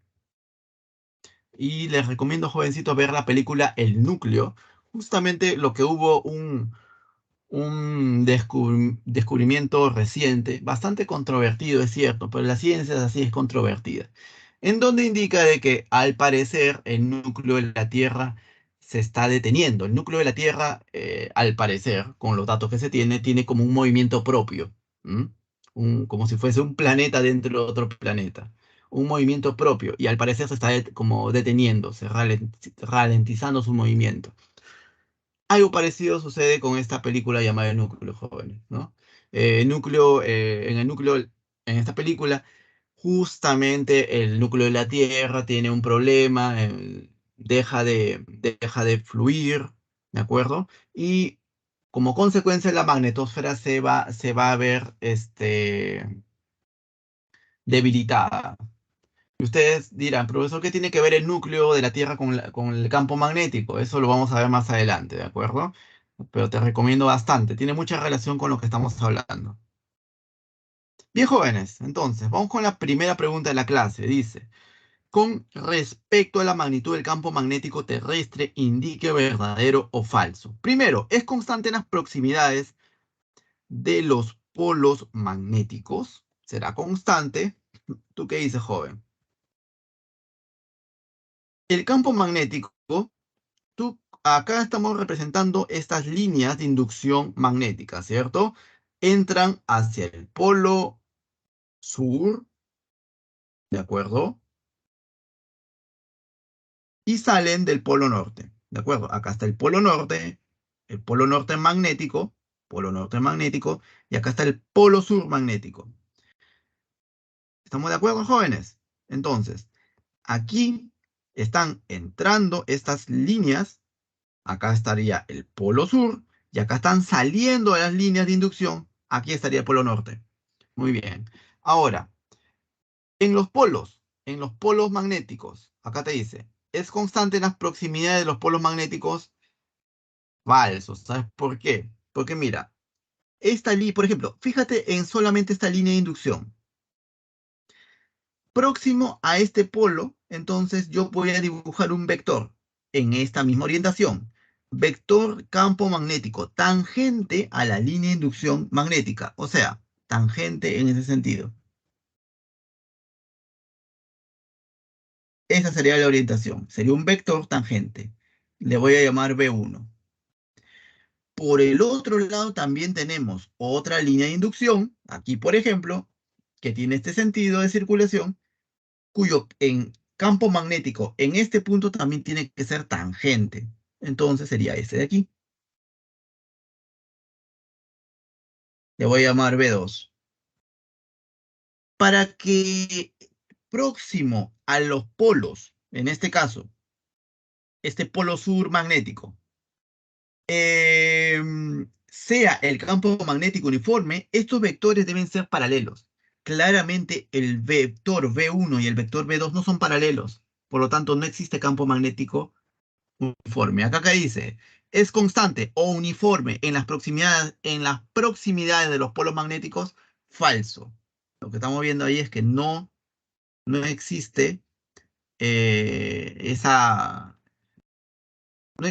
Y les recomiendo, jovencitos, ver la película El Núcleo. Justamente lo que hubo un descubrimiento reciente, bastante controvertido, es cierto, pero la ciencia es así, es controvertida, en donde indica de que al parecer el núcleo de la Tierra se está deteniendo. El núcleo de la Tierra, al parecer, con los datos que se tiene como un movimiento propio, ¿m? Como si fuese un planeta dentro de otro planeta. Un movimiento propio, y al parecer se está como deteniéndose, ralentizando su movimiento. Algo parecido sucede con esta película llamada El Núcleo, jóvenes, ¿no? en el núcleo, en esta película, justamente el núcleo de la Tierra tiene un problema, deja de fluir, ¿de acuerdo? Y como consecuencia la magnetosfera se va a ver debilitada. Y ustedes dirán, profesor, ¿qué tiene que ver el núcleo de la Tierra con, con el campo magnético? Eso lo vamos a ver más adelante, ¿de acuerdo? Pero te recomiendo bastante, tiene mucha relación con lo que estamos hablando. Bien, jóvenes, entonces, vamos con la primera pregunta de la clase. Dice, con respecto a la magnitud del campo magnético terrestre, indique verdadero o falso. Primero, ¿es constante en las proximidades de los polos magnéticos? ¿Será constante? ¿Tú qué dices, joven? El campo magnético, acá estamos representando estas líneas de inducción magnética, ¿cierto? Entran hacia el polo sur, ¿de acuerdo? Y salen del polo norte, ¿de acuerdo? Acá está el polo norte magnético, y acá está el polo sur magnético. ¿Estamos de acuerdo, jóvenes? Entonces, aquí están entrando estas líneas. Acá estaría el polo sur y acá están saliendo las líneas de inducción. Aquí estaría el polo norte. Muy bien. Ahora, en los polos magnéticos, acá te dice, ¿es constante en las proximidades de los polos magnéticos? Falso. ¿Sabes por qué? Porque mira, por ejemplo, fíjate en solamente esta línea de inducción. Próximo a este polo, entonces yo voy a dibujar un vector en esta misma orientación. Vector campo magnético tangente a la línea de inducción magnética, o sea, tangente en ese sentido. Esa sería la orientación, sería un vector tangente. Le voy a llamar B1. Por el otro lado también tenemos otra línea de inducción, aquí por ejemplo, que tiene este sentido de circulación, cuyo en campo magnético en este punto también tiene que ser tangente. Entonces sería este de aquí. Le voy a llamar B2. Para que próximo a los polos, en este caso, este polo sur magnético, sea el campo magnético uniforme, estos vectores deben ser paralelos. Claramente el vector V1 y el vector V2 no son paralelos. Por lo tanto, no existe campo magnético uniforme. Acá dice, es constante o uniforme en las proximidades de los polos magnéticos, falso. Lo que estamos viendo ahí es que no existe esa,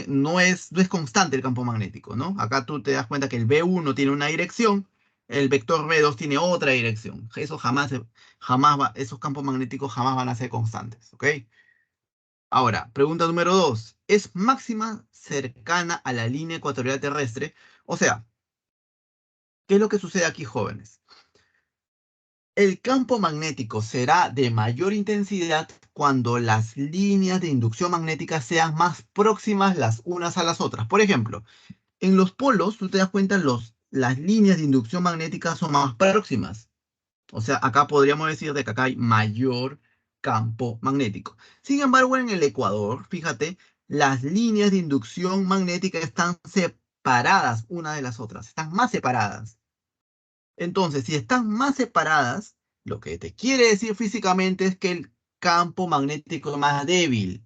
no es constante el campo magnético, ¿no? Acá tú te das cuenta que el B1 tiene una dirección, el vector B2 tiene otra dirección. Eso esos campos magnéticos jamás van a ser constantes, ¿ok? Ahora, pregunta número 2. ¿Es máxima cercana a la línea ecuatorial terrestre? O sea, ¿qué es lo que sucede aquí, jóvenes? El campo magnético será de mayor intensidad cuando las líneas de inducción magnética sean más próximas las unas a las otras. Por ejemplo, en los polos, tú te das cuenta, las líneas de inducción magnética son más próximas. O sea, acá podríamos decir de que acá hay mayor campo magnético. Sin embargo, en el ecuador, fíjate, las líneas de inducción magnética están separadas una de las otras, están más separadas. Entonces, si están más separadas, lo que te quiere decir físicamente es que el campo magnético es más débil.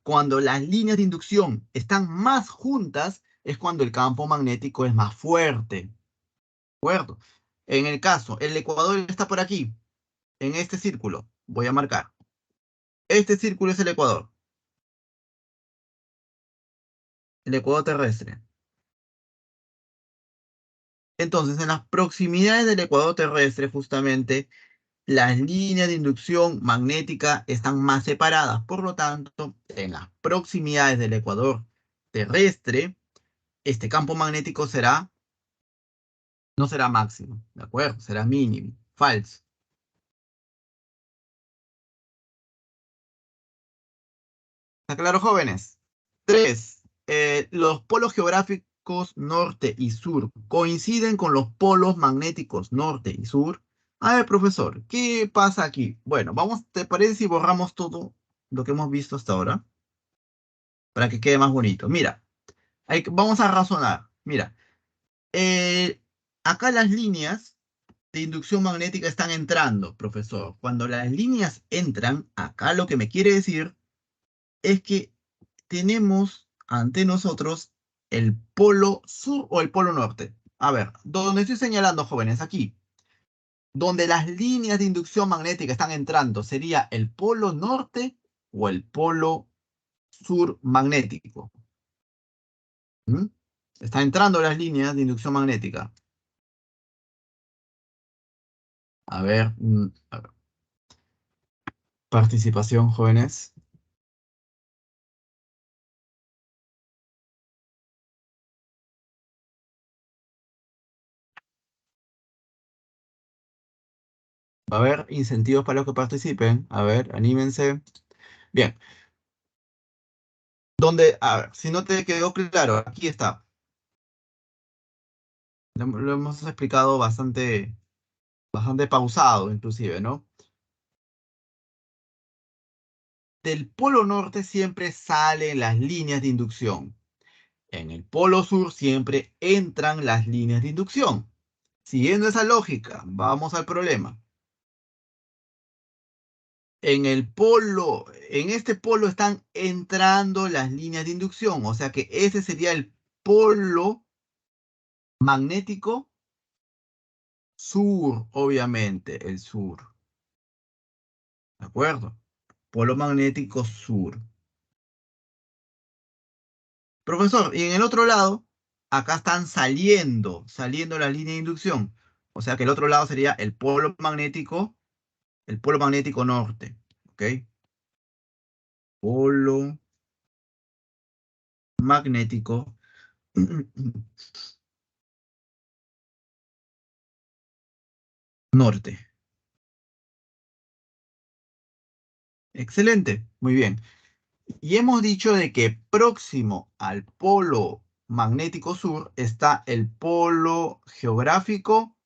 Cuando las líneas de inducción están más juntas, es cuando el campo magnético es más fuerte. ¿De acuerdo? En el caso, el ecuador está por aquí, en este círculo. Voy a marcar. Este círculo es el ecuador terrestre. Entonces, en las proximidades del ecuador terrestre, justamente, las líneas de inducción magnética están más separadas. Por lo tanto, en las proximidades del ecuador terrestre, este campo magnético no será máximo, ¿de acuerdo? Será mínimo, falso. ¿Está claro, jóvenes? 3. Los polos geográficos. norte y sur coinciden con los polos magnéticos norte y sur. A ver, profesor, ¿qué pasa aquí? Bueno, vamos, ¿te parece si borramos todo lo que hemos visto hasta ahora? Para que quede más bonito. Mira, vamos a razonar. Mira, eh, acá las líneas de inducción magnética están entrando, profesor. Cuando las líneas entran, acá lo que me quiere decir es que tenemos ante nosotros el polo sur o el polo norte. A ver, donde estoy señalando, jóvenes, aquí, donde las líneas de inducción magnética están entrando, ¿sería el polo norte o el polo sur magnético? ¿Mm? Están entrando las líneas de inducción magnética. A ver, participación, jóvenes. Va a haber incentivos para los que participen. A ver, anímense. Bien, a ver, si no te quedó claro, aquí está. Lo hemos explicado bastante pausado, inclusive, ¿no? Del polo norte siempre salen las líneas de inducción. En el polo sur siempre entran las líneas de inducción. Siguiendo esa lógica, vamos al problema. En este polo están entrando las líneas de inducción, o sea que ese sería el polo magnético sur, obviamente, el sur. ¿De acuerdo? Polo magnético sur. Profesor, y en el otro lado, acá están saliendo las líneas de inducción. O sea que el otro lado sería el polo magnético norte. ¿Ok? Polo magnético norte. Excelente, muy bien. Y hemos dicho de que próximo al polo magnético sur está el polo geográfico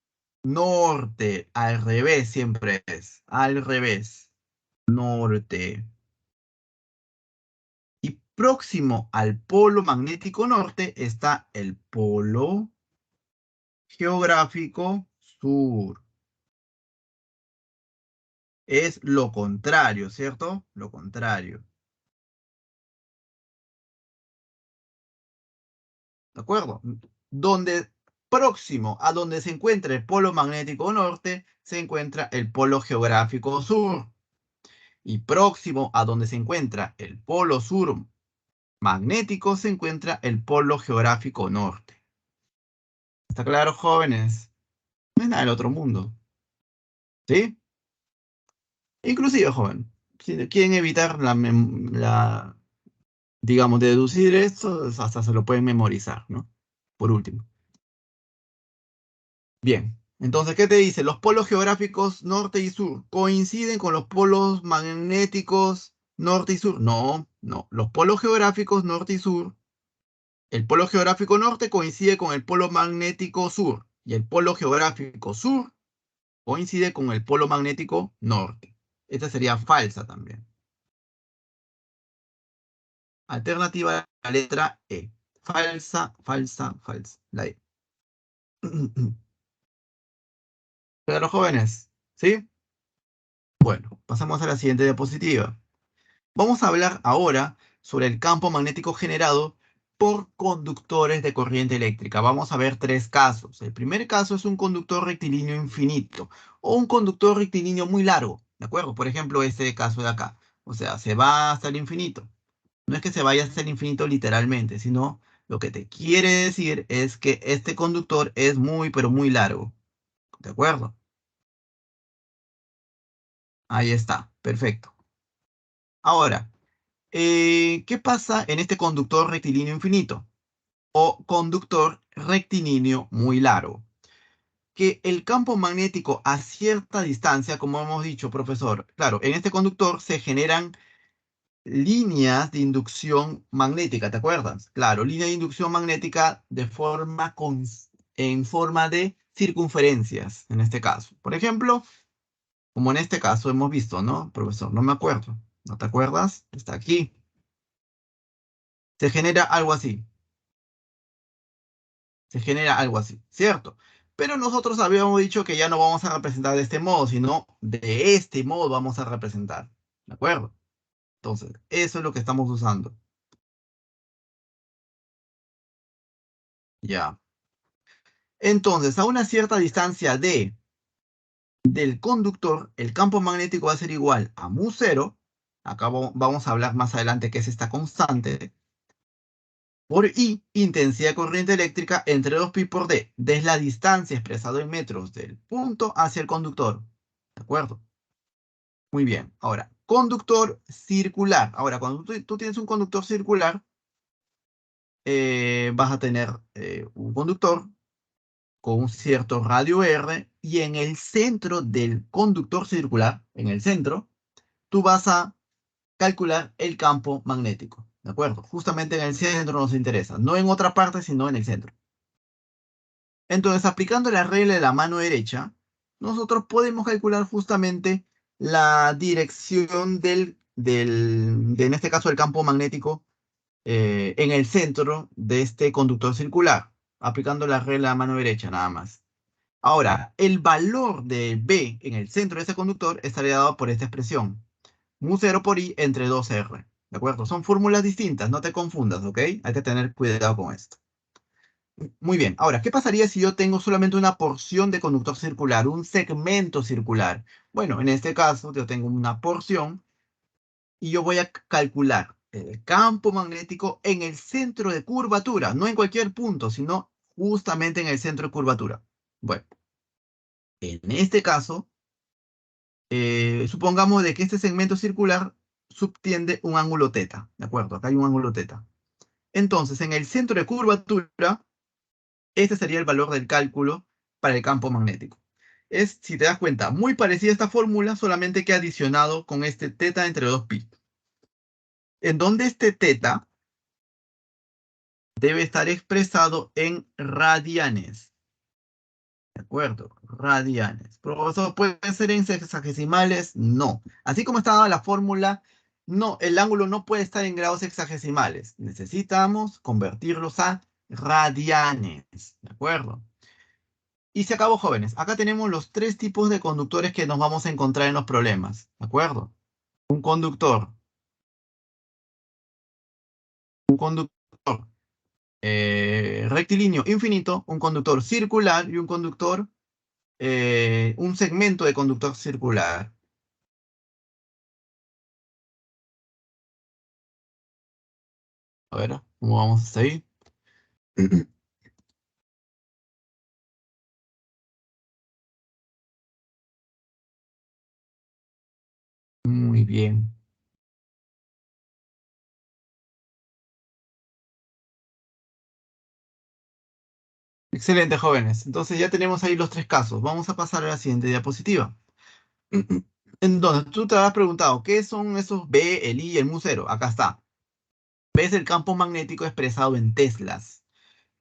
norte. Al revés siempre es. Al revés. Norte. Y próximo al polo magnético norte está el polo geográfico sur. Es lo contrario, ¿cierto? Lo contrario. ¿De acuerdo? Donde próximo a donde se encuentra el polo magnético norte, se encuentra el polo geográfico sur. Y próximo a donde se encuentra el polo sur magnético, se encuentra el polo geográfico norte. ¿Está claro, jóvenes? No es nada del otro mundo. ¿Sí? Inclusive, joven, si quieren evitar digamos, deducir esto, hasta se lo pueden memorizar, ¿no? Por último. Bien, entonces, ¿qué te dice? Los polos geográficos norte y sur coinciden con los polos magnéticos norte y sur. No, no. Los polos geográficos norte y sur, el polo geográfico norte coincide con el polo magnético sur y el polo geográfico sur coincide con el polo magnético norte. Esta sería falsa también. Alternativa, la letra E. Falsa, falsa, falsa. La E. Pero jóvenes, ¿sí? Bueno, pasamos a la siguiente diapositiva. Vamos a hablar ahora sobre el campo magnético generado por conductores de corriente eléctrica. Vamos a ver tres casos. El primer caso es un conductor rectilíneo infinito o un conductor rectilíneo muy largo, ¿de acuerdo? Por ejemplo, este caso de acá. O sea, se va hasta el infinito. No es que se vaya hasta el infinito literalmente, sino lo que te quiere decir es que este conductor es muy, pero muy largo. ¿De acuerdo? Ahí está, perfecto. Ahora, ¿qué pasa en este conductor rectilíneo infinito o conductor rectilíneo muy largo? Que el campo magnético a cierta distancia, como hemos dicho, profesor, claro, en este conductor se generan líneas de inducción magnética, ¿te acuerdas? Claro, línea de inducción magnética en forma de circunferencias, en este caso. Por ejemplo, como en este caso hemos visto, ¿no? Profesor, no me acuerdo. ¿No te acuerdas? Está aquí. Se genera algo así. Se genera algo así, ¿cierto? Pero nosotros habíamos dicho que ya no vamos a representar de este modo, sino de este modo vamos a representar. ¿De acuerdo? Entonces, eso es lo que estamos usando. Ya. Entonces, a una cierta distancia del conductor, el campo magnético va a ser igual a mu cero. Acá vamos a hablar más adelante qué es esta constante. Por I, intensidad de corriente eléctrica entre 2pi por D. D es la distancia expresada en metros del punto hacia el conductor. ¿De acuerdo? Muy bien. Ahora, conductor circular. Ahora, cuando tú tienes un conductor circular, vas a tener un conductor con un cierto radio R y en el centro del conductor circular, en el centro, tú vas a calcular el campo magnético. ¿De acuerdo? Justamente en el centro nos interesa. No en otra parte, sino en el centro. Entonces, aplicando la regla de la mano derecha, nosotros podemos calcular justamente la dirección en este caso, el campo magnético en el centro de este conductor circular, aplicando la regla de la mano derecha nada más. Ahora, el valor de B en el centro de ese conductor estaría dado por esta expresión. Mu 0 por I entre 2R. ¿De acuerdo? Son fórmulas distintas, no te confundas, ¿ok? Hay que tener cuidado con esto. Muy bien. Ahora, ¿qué pasaría si yo tengo solamente una porción de conductor circular, un segmento circular? Bueno, en este caso yo tengo una porción y yo voy a calcular el campo magnético en el centro de curvatura, no en cualquier punto, sino justamente en el centro de curvatura. Bueno, en este caso, supongamos de que este segmento circular subtiende un ángulo teta, ¿de acuerdo? Acá hay un ángulo teta. Entonces, en el centro de curvatura, este sería el valor del cálculo para el campo magnético. Es, si te das cuenta, muy parecida a esta fórmula, solamente que adicionado con este teta entre 2pi. En donde este teta debe estar expresado en radianes. ¿De acuerdo? Radianes. ¿Profesor, puede ser en sexagesimales? No. Así como está dada la fórmula, no, el ángulo no puede estar en grados sexagesimales. Necesitamos convertirlos a radianes. ¿De acuerdo? Y se acabó, jóvenes. Acá tenemos los tres tipos de conductores que nos vamos a encontrar en los problemas. ¿De acuerdo? Un conductor. Un conductor rectilíneo infinito, un conductor circular y un conductor, un segmento de conductor circular. A ver, ¿cómo vamos hasta ahí? Muy bien. Excelente, jóvenes. Entonces ya tenemos ahí los tres casos. Vamos a pasar a la siguiente diapositiva. Entonces, tú te has preguntado, ¿qué son esos B, el I y el mu cero? Acá está. ¿Ves el campo magnético expresado en teslas?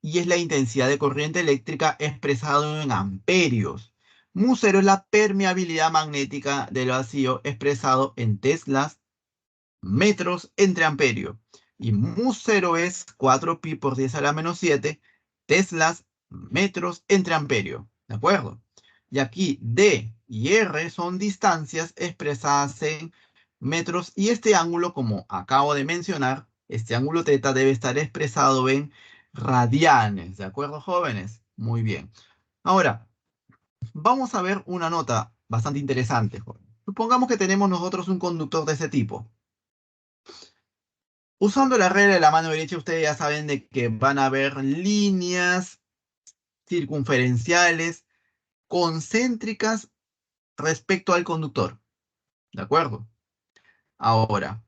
Y es la intensidad de corriente eléctrica expresado en amperios. Mu cero es la permeabilidad magnética del vacío expresado en teslas, metros entre amperio. Y mu cero es 4pi por 10 a la menos 7 teslas, metros entre amperio. ¿De acuerdo? Y aquí D y R son distancias expresadas en metros y este ángulo, como acabo de mencionar, este ángulo teta debe estar expresado en radianes. ¿De acuerdo, jóvenes? Muy bien. Ahora, vamos a ver una nota bastante interesante, jóvenes. Supongamos que tenemos nosotros un conductor de ese tipo. Usando la regla de la mano derecha, ustedes ya saben de que van a haber líneas circunferenciales concéntricas respecto al conductor. ¿De acuerdo? Ahora,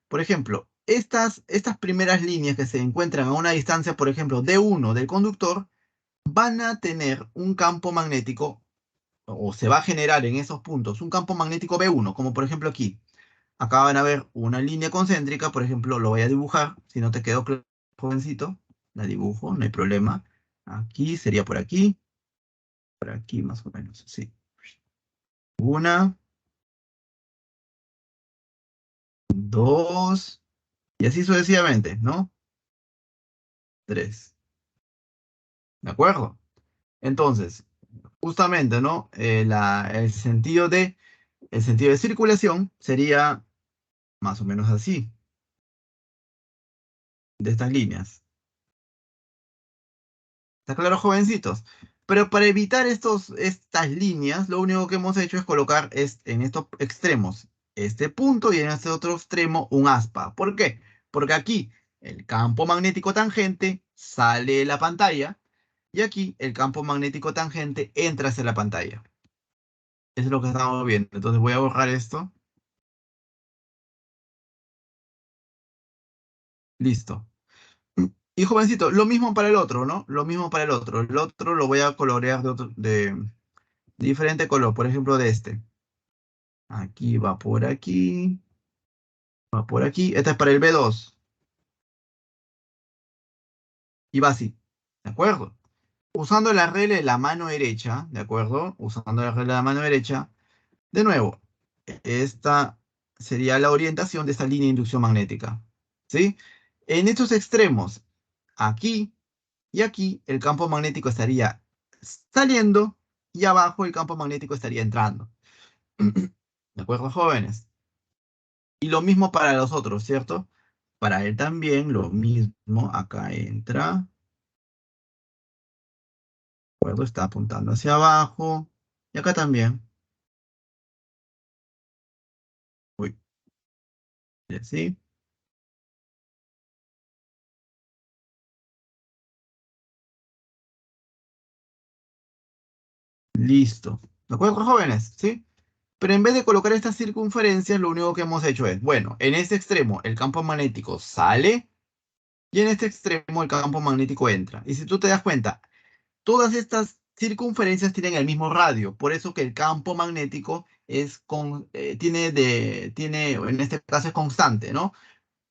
por ejemplo, estas primeras líneas que se encuentran a una distancia, por ejemplo, d1 del conductor, van a tener un campo magnético, o se va a generar en esos puntos, un campo magnético B1, como por ejemplo aquí. Acá van a ver una línea concéntrica, por ejemplo, lo voy a dibujar, si no te quedó claro, jovencito, la dibujo, no hay problema. Aquí sería por aquí más o menos, sí. Una, dos, y así sucesivamente, ¿no? Tres, ¿de acuerdo? Entonces, justamente, ¿no? El sentido de circulación sería más o menos así, de estas líneas. ¿Está claro, jovencitos? Pero para evitar estas líneas, lo único que hemos hecho es colocar en estos extremos este punto y en este otro extremo un aspa. ¿Por qué? Porque aquí el campo magnético tangente sale de la pantalla y aquí el campo magnético tangente entra hacia la pantalla. Eso es lo que estamos viendo. Entonces voy a borrar esto. Listo. Y jovencito, lo mismo para el otro, ¿no? Lo mismo para el otro. El otro lo voy a colorear de diferente color, por ejemplo, de este. Aquí va por aquí, va por aquí. Este es para el B2 y va así, ¿de acuerdo? Usando la regla de la mano derecha, ¿de acuerdo? Usando la regla de la mano derecha, de nuevo, esta sería la orientación de esta línea de inducción magnética, ¿sí? En estos extremos, aquí y aquí, el campo magnético estaría saliendo y abajo el campo magnético estaría entrando. ¿De acuerdo, jóvenes? Y lo mismo para los otros, ¿cierto? Para él también lo mismo. Acá entra. ¿De acuerdo? Está apuntando hacia abajo. Y acá también. Uy, y así. Listo. ¿De acuerdo, jóvenes? ¿Sí? Pero en vez de colocar estas circunferencias, lo único que hemos hecho es, bueno, en este extremo el campo magnético sale y en este extremo el campo magnético entra. Y si tú te das cuenta, todas estas circunferencias tienen el mismo radio, por eso que el campo magnético en este caso es constante, ¿no?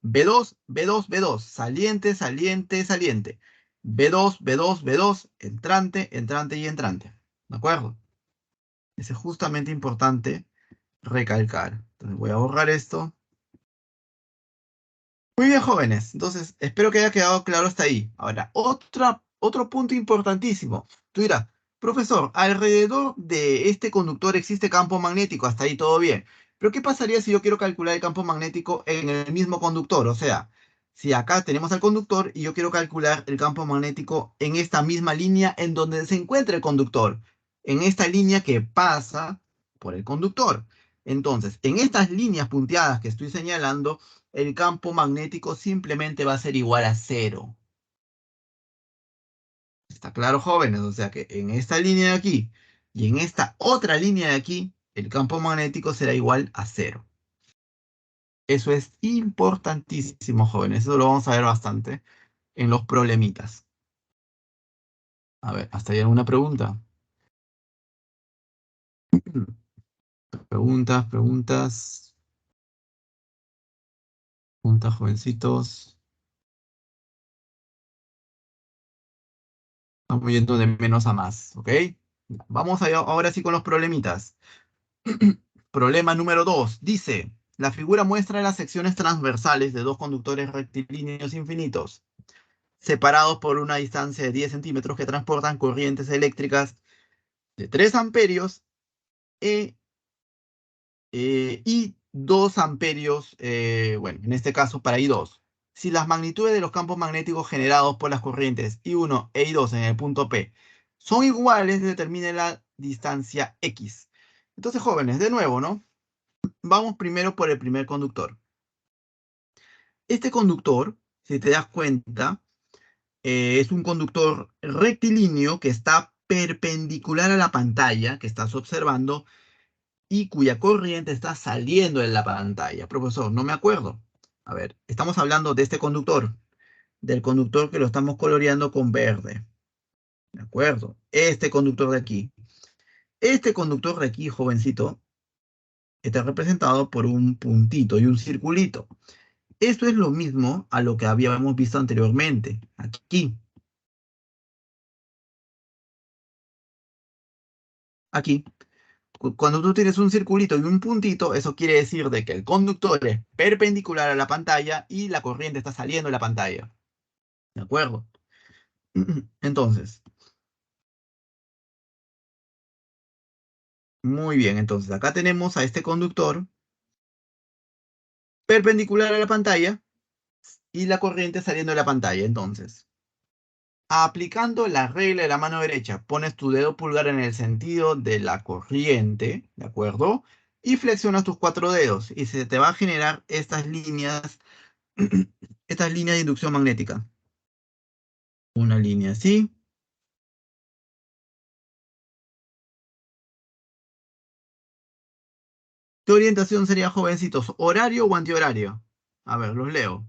B2, B2, B2, saliente, saliente, saliente. B2, B2, B2, entrante, entrante y entrante. ¿De acuerdo? Eso es justamente importante recalcar. Entonces voy a borrar esto. Muy bien, jóvenes. Entonces, espero que haya quedado claro hasta ahí. Ahora, otro punto importantísimo. Tú dirás, profesor, alrededor de este conductor existe campo magnético, hasta ahí todo bien. Pero ¿qué pasaría si yo quiero calcular el campo magnético en el mismo conductor? O sea, si acá tenemos al conductor y yo quiero calcular el campo magnético en esta misma línea en donde se encuentra el conductor, en esta línea que pasa por el conductor. Entonces, en estas líneas punteadas que estoy señalando, el campo magnético simplemente va a ser igual a cero. ¿Está claro, jóvenes? O sea que en esta línea de aquí y en esta otra línea de aquí, el campo magnético será igual a cero. Eso es importantísimo, jóvenes. Eso lo vamos a ver bastante en los problemitas. A ver, ¿hasta ahí alguna pregunta? Preguntas, preguntas, preguntas, jovencitos. Estamos yendo de menos a más, ¿ok? Vamos allá, ahora sí con los problemitas. Problema número 2. Dice, la figura muestra las secciones transversales de dos conductores rectilíneos infinitos, separados por una distancia de 10 centímetros que transportan corrientes eléctricas de 3 amperios e, y 2 amperios, bueno, en este caso para I2. Si las magnitudes de los campos magnéticos generados por las corrientes I1 e I2 en el punto P son iguales, determine la distancia X. Entonces, jóvenes, de nuevo, ¿no? Vamos primero por el primer conductor. Este conductor, si te das cuenta, es un conductor rectilíneo que está perpendicular a la pantalla que estás observando y cuya corriente está saliendo de la pantalla. Profesor, no me acuerdo. A ver, estamos hablando de este conductor, del conductor que lo estamos coloreando con verde. ¿De acuerdo? Este conductor de aquí. Este conductor de aquí, jovencito, está representado por un puntito y un circulito. Esto es lo mismo a lo que habíamos visto anteriormente. Aquí, aquí. Cuando tú tienes un circulito y un puntito, eso quiere decir de que el conductor es perpendicular a la pantalla y la corriente está saliendo de la pantalla. ¿De acuerdo? Entonces, muy bien. Entonces, acá tenemos a este conductor perpendicular a la pantalla y la corriente saliendo de la pantalla. Entonces, aplicando la regla de la mano derecha, pones tu dedo pulgar en el sentido de la corriente, ¿de acuerdo? Y flexionas tus cuatro dedos y se te va a generar estas líneas, estas líneas de inducción magnética. Una línea así. ¿Qué orientación sería, jovencitos? ¿Horario o antihorario? A ver, los leo.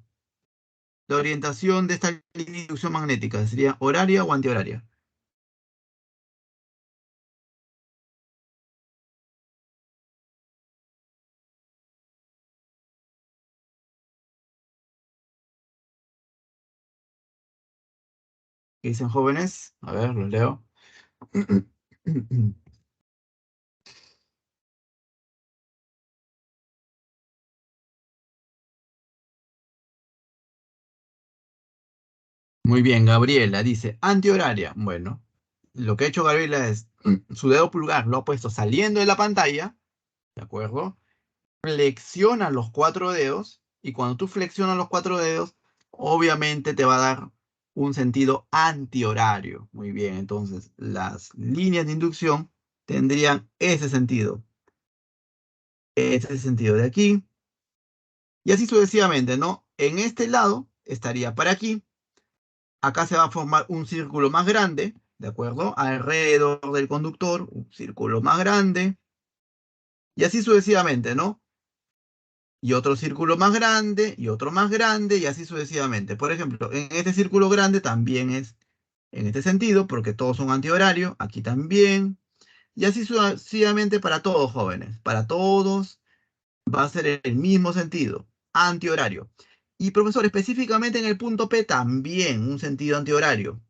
La orientación de esta línea de inducción magnética sería horaria o antihoraria. ¿Qué dicen jóvenes? A ver, los leo. Muy bien, Gabriela dice antihoraria. Bueno, lo que ha hecho Gabriela es su dedo pulgar lo ha puesto saliendo de la pantalla, ¿de acuerdo? Flexiona los cuatro dedos y cuando tú flexionas los cuatro dedos, obviamente te va a dar un sentido antihorario. Muy bien, entonces las líneas de inducción tendrían ese sentido de aquí, y así sucesivamente, ¿no? En este lado estaría para aquí, acá se va a formar un círculo más grande, ¿de acuerdo? Alrededor del conductor, un círculo más grande, y así sucesivamente, ¿no? Y otro círculo más grande, y otro más grande, y así sucesivamente. Por ejemplo, en este círculo grande también es en este sentido, porque todos son antihorarios, aquí también, y así sucesivamente para todos, jóvenes. Para todos va a ser el mismo sentido, antihorario. Y profesor, específicamente en el punto P también un sentido antihorario.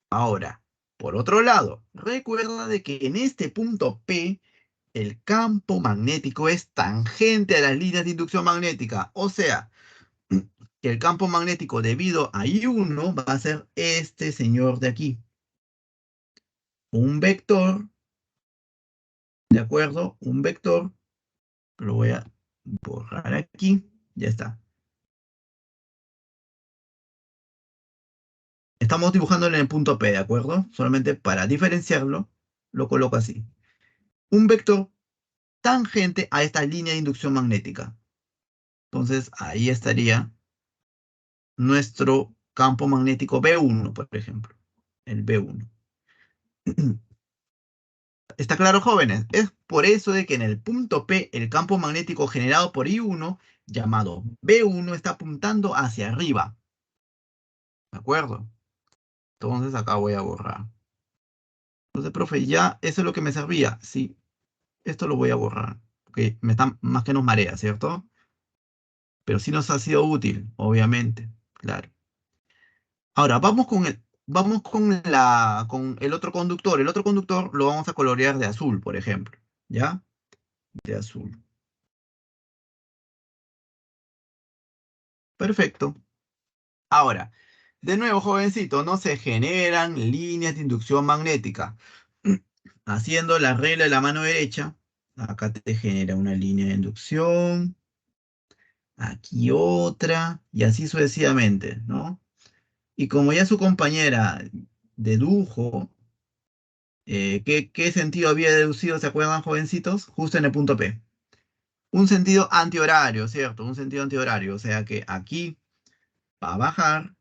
Ahora, por otro lado, recuerda de que en este punto P el campo magnético es tangente a las líneas de inducción magnética. O sea, que el campo magnético debido a I1 va a ser este señor de aquí. Un vector, ¿de acuerdo? Un vector, lo voy a borrar aquí, ya está. Estamos dibujándolo en el punto P, ¿de acuerdo? Solamente para diferenciarlo, lo coloco así. Un vector tangente a esta línea de inducción magnética. Entonces, ahí estaría nuestro campo magnético B1, por ejemplo. El B1. ¿Está claro, jóvenes? Es por eso de que en el punto P, el campo magnético generado por I1, llamado B1, está apuntando hacia arriba. ¿De acuerdo? Entonces acá voy a borrar. Entonces, profe, ya eso es lo que me servía. Sí, esto lo voy a borrar. Porque me está más que nos marea, ¿cierto? Pero sí nos ha sido útil, obviamente. Claro. Ahora, con el otro conductor. El otro conductor lo vamos a colorear de azul, por ejemplo. ¿Ya? De azul. Perfecto. Ahora, de nuevo, jovencito, no se generan líneas de inducción magnética. Haciendo la regla de la mano derecha, acá te genera una línea de inducción, aquí otra, y así sucesivamente, ¿no? Y como ya su compañera dedujo, ¿qué sentido había deducido, se acuerdan, jovencitos? Justo en el punto P. Un sentido antihorario, ¿cierto? Un sentido antihorario, o sea que aquí va a bajar,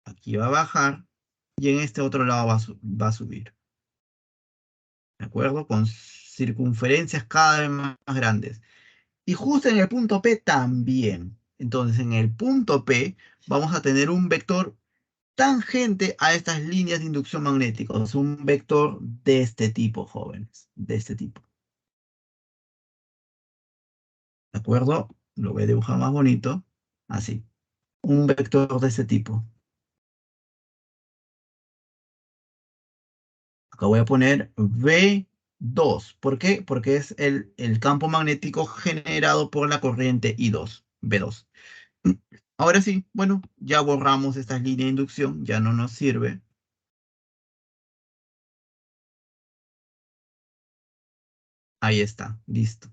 aquí va a bajar, y en este otro lado va a subir, ¿de acuerdo? Con circunferencias cada vez más grandes. Y justo en el punto P también. Entonces, en el punto P vamos a tener un vector tangente a estas líneas de inducción magnética. Es un vector de este tipo, jóvenes, de este tipo. ¿De acuerdo? Lo voy a dibujar más bonito. Así. Un vector de ese tipo. Acá voy a poner V2. ¿Por qué? Porque es el campo magnético generado por la corriente I2. V2. Ahora sí, bueno, ya borramos esta línea de inducción. Ya no nos sirve. Ahí está. Listo.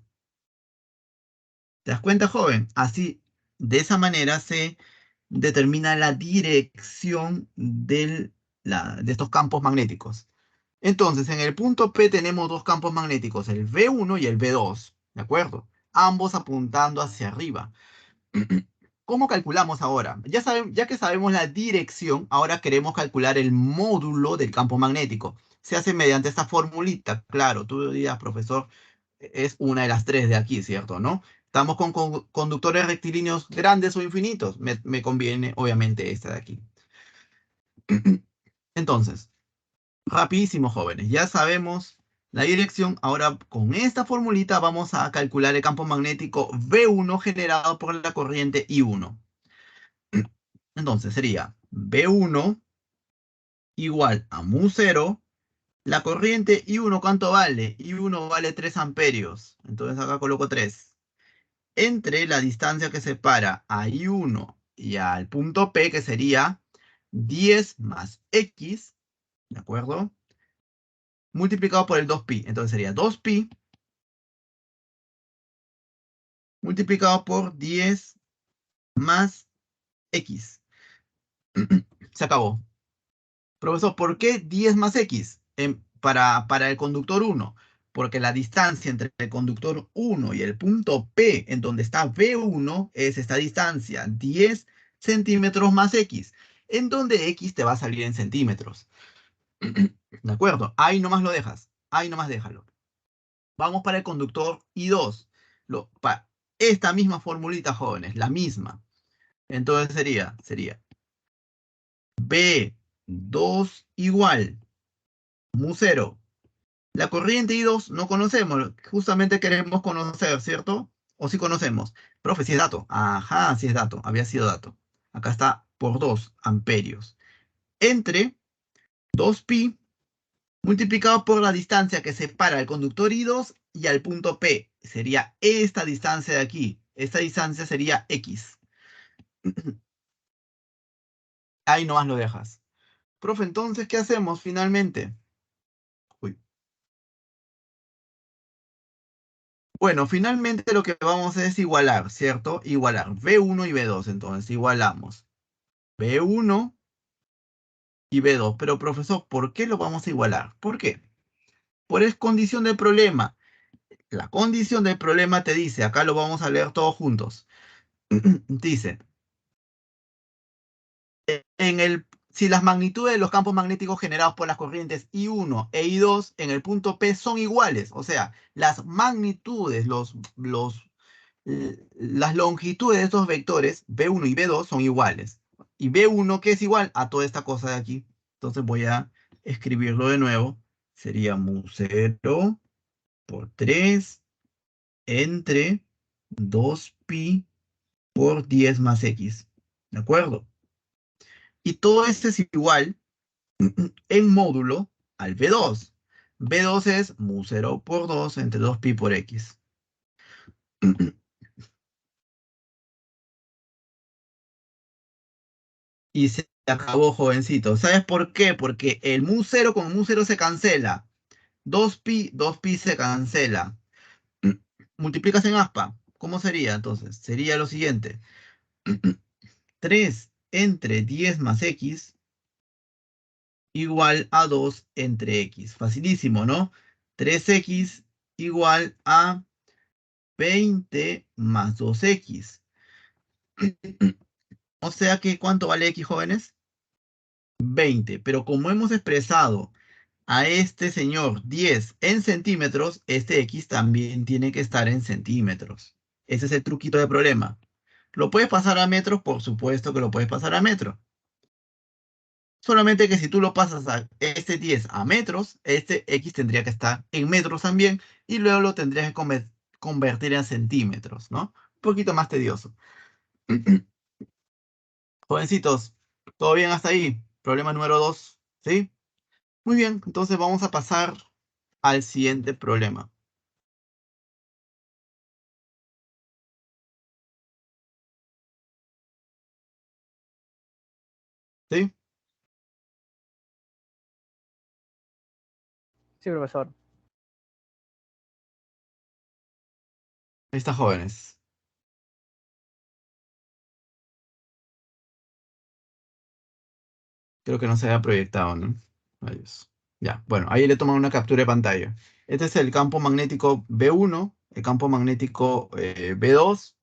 ¿Te das cuenta, joven? Así, de esa manera se determina la dirección de estos campos magnéticos. Entonces, en el punto P tenemos dos campos magnéticos, el V1 y el V2, ¿de acuerdo? Ambos apuntando hacia arriba. ¿Cómo calculamos ahora? Ya que sabemos la dirección, ahora queremos calcular el módulo del campo magnético. Se hace mediante esta formulita. Claro, tú dirás, profesor, es una de las tres de aquí, ¿cierto? ¿No? Estamos con conductores rectilíneos grandes o infinitos. Me conviene, obviamente, esta de aquí. Entonces, rapidísimo, jóvenes. Ya sabemos la dirección. Ahora, con esta formulita vamos a calcular el campo magnético V1 generado por la corriente I1. Entonces, sería V1 igual a mu cero. La corriente I1, ¿cuánto vale? I1 vale 3 amperios. Entonces acá coloco 3. Entre la distancia que separa a I1 y al punto P, que sería 10 más X, ¿de acuerdo? Multiplicado por el 2pi. Entonces sería 2pi multiplicado por 10 más X. Se acabó. Profesor, ¿por qué 10 más X para el conductor 1? Porque la distancia entre el conductor 1 y el punto P, en donde está V1, es esta distancia, 10 centímetros más X, en donde X te va a salir en centímetros. ¿De acuerdo? Ahí nomás lo dejas. Ahí nomás déjalo. Vamos para el conductor I2. Para esta misma formulita, jóvenes, la misma. Entonces sería B2 igual mu cero. La corriente I2 no conocemos, justamente queremos conocer, ¿cierto? O sí conocemos. Profe, si es dato. Ajá, si es dato, había sido dato. Acá está por 2 amperios. Entre 2pi multiplicado por la distancia que separa el conductor I2 y al punto P. Sería esta distancia de aquí. Esta distancia sería X. Ahí nomás lo dejas. Profe, entonces, ¿qué hacemos finalmente? Uy. Bueno, finalmente lo que vamos es igualar, ¿cierto? Igualar V1 y V2. Entonces, igualamos V1 y V2. Pero, profesor, ¿por qué lo vamos a igualar? ¿Por qué? Por es condición del problema. La condición del problema te dice, acá lo vamos a leer todos juntos. Dice, si las magnitudes de los campos magnéticos generados por las corrientes I1 e I2 en el punto P son iguales, o sea, las magnitudes, las longitudes de estos vectores, B1 y B2, son iguales. Y B1, que es igual a toda esta cosa de aquí. Entonces voy a escribirlo de nuevo. Sería mu 0 por 3 entre 2pi por 10 más X. ¿De acuerdo? Y todo esto es igual en módulo al B2. B2 es mu 0 por 2 entre 2pi por X. Y se acabó, jovencito. ¿Sabes por qué? Porque el mu 0 con mu 0 se cancela. 2pi se cancela. Multiplicas en aspa. ¿Cómo sería entonces? Sería lo siguiente. 3 entre 10 más X igual a 2 entre X. Facilísimo, ¿no? 3X igual a 20 más 2X. O sea que, ¿cuánto vale X, jóvenes? 20. Pero como hemos expresado a este señor 10 en centímetros, este X también tiene que estar en centímetros. Ese es el truquito de problema. ¿Lo puedes pasar a metros? Por supuesto que lo puedes pasar a metros. Solamente que si tú lo pasas a este 10 a metros, este X tendría que estar en metros también y luego lo tendrías convertir en centímetros, ¿no? Un poquito más tedioso. Jovencitos, ¿todo bien hasta ahí? Problema número 2, ¿sí? Muy bien, entonces vamos a pasar al siguiente problema, ¿sí? Sí, profesor. Ahí está, jóvenes. Creo que no se había proyectado, ¿no? Adiós. Ya, bueno, ahí le toman una captura de pantalla. Este es el campo magnético B1, el campo magnético B2.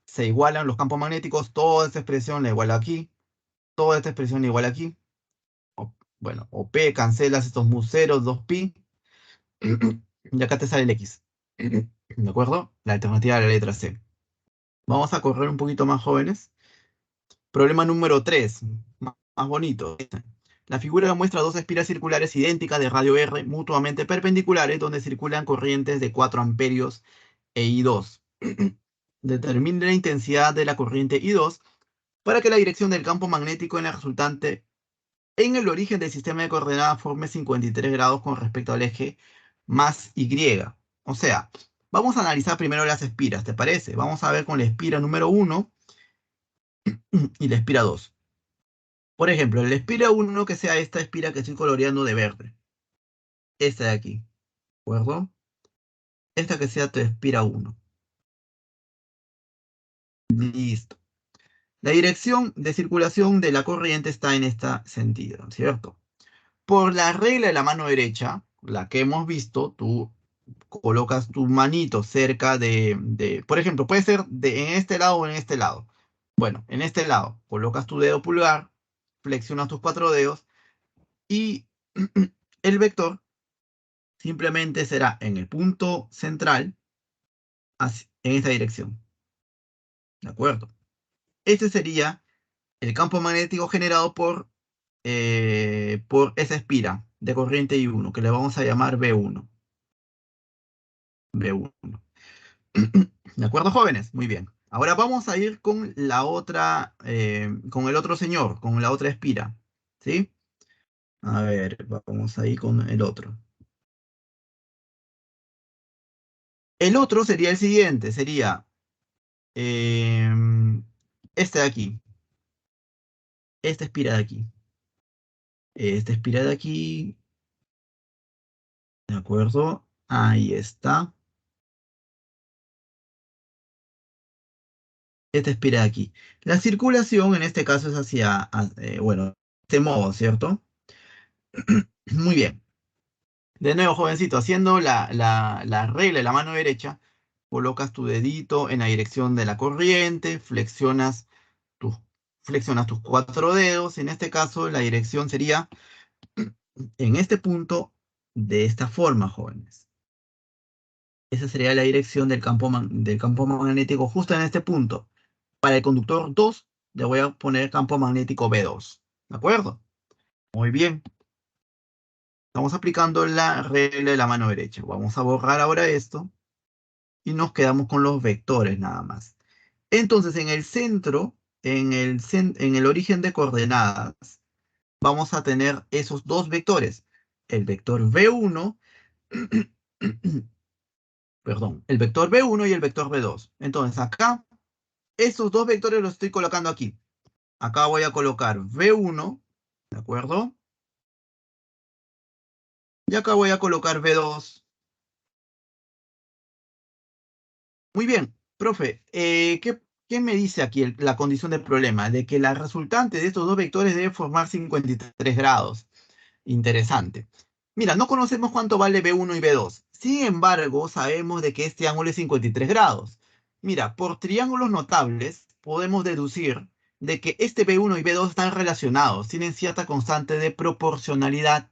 Se igualan los campos magnéticos, toda esta expresión la iguala aquí, toda esta expresión la iguala aquí. Bueno, o P, cancelas estos mu ceros, 2pi, y acá te sale el X. ¿De acuerdo? La alternativa de la letra C. Vamos a correr un poquito más jóvenes. Problema número 3, más bonito. La figura muestra dos espiras circulares idénticas de radio R mutuamente perpendiculares donde circulan corrientes de 4 amperios e I2. Determine la intensidad de la corriente I2 para que la dirección del campo magnético en la resultante en el origen del sistema de coordenadas forme 53 grados con respecto al eje más Y. O sea, vamos a analizar primero las espiras, ¿te parece? Vamos a ver con la espira número 1 y la espira 2. Por ejemplo, la espira 1 que sea esta espira que estoy coloreando de verde. Esta de aquí, ¿de acuerdo? Esta que sea tu espira 1. Listo. La dirección de circulación de la corriente está en este sentido, ¿cierto? Por la regla de la mano derecha, la que hemos visto, tú colocas tu manito cerca por ejemplo, puede ser en este lado o en este lado. Bueno, en este lado, colocas tu dedo pulgar, flexionas tus 4 dedos y el vector simplemente será en el punto central, en esta dirección. ¿De acuerdo? Este sería el campo magnético generado por esa espira de corriente I1, que le vamos a llamar B1. B1. ¿De acuerdo, jóvenes? Muy bien. Ahora vamos a ir con la otra, con el otro señor, con la otra espira. ¿Sí? A ver, vamos a ir con el otro. El otro sería el siguiente, sería este de aquí. Esta espira de aquí. Esta espira de aquí. ¿De acuerdo? Ahí está. Esta espira de aquí. La circulación en este caso es bueno, de este modo, ¿cierto? Muy bien. De nuevo, jovencito, haciendo la regla de la mano derecha, colocas tu dedito en la dirección de la corriente, tus, flexionas tus 4 dedos. En este caso, la dirección sería en este punto de esta forma, jóvenes. Esa sería la dirección del campo magnético justo en este punto. Para el conductor 2, le voy a poner campo magnético B2. ¿De acuerdo? Muy bien. Estamos aplicando la regla de la mano derecha. Vamos a borrar ahora esto y nos quedamos con los vectores nada más. Entonces, en el centro, en el origen de coordenadas, vamos a tener esos dos vectores. El vector V1, perdón, el vector B1 y el vector B2. Entonces, acá, esos dos vectores los estoy colocando aquí. Acá voy a colocar V1, ¿de acuerdo? Y acá voy a colocar V2. Muy bien, profe, ¿qué me dice aquí la condición del problema? De que la resultante de estos dos vectores debe formar 53 grados. Interesante. Mira, no conocemos cuánto vale B1 y B2. Sin embargo, sabemos de que este ángulo es 53 grados. Mira, por triángulos notables podemos deducir de que este B1 y B2 están relacionados, tienen cierta constante de proporcionalidad.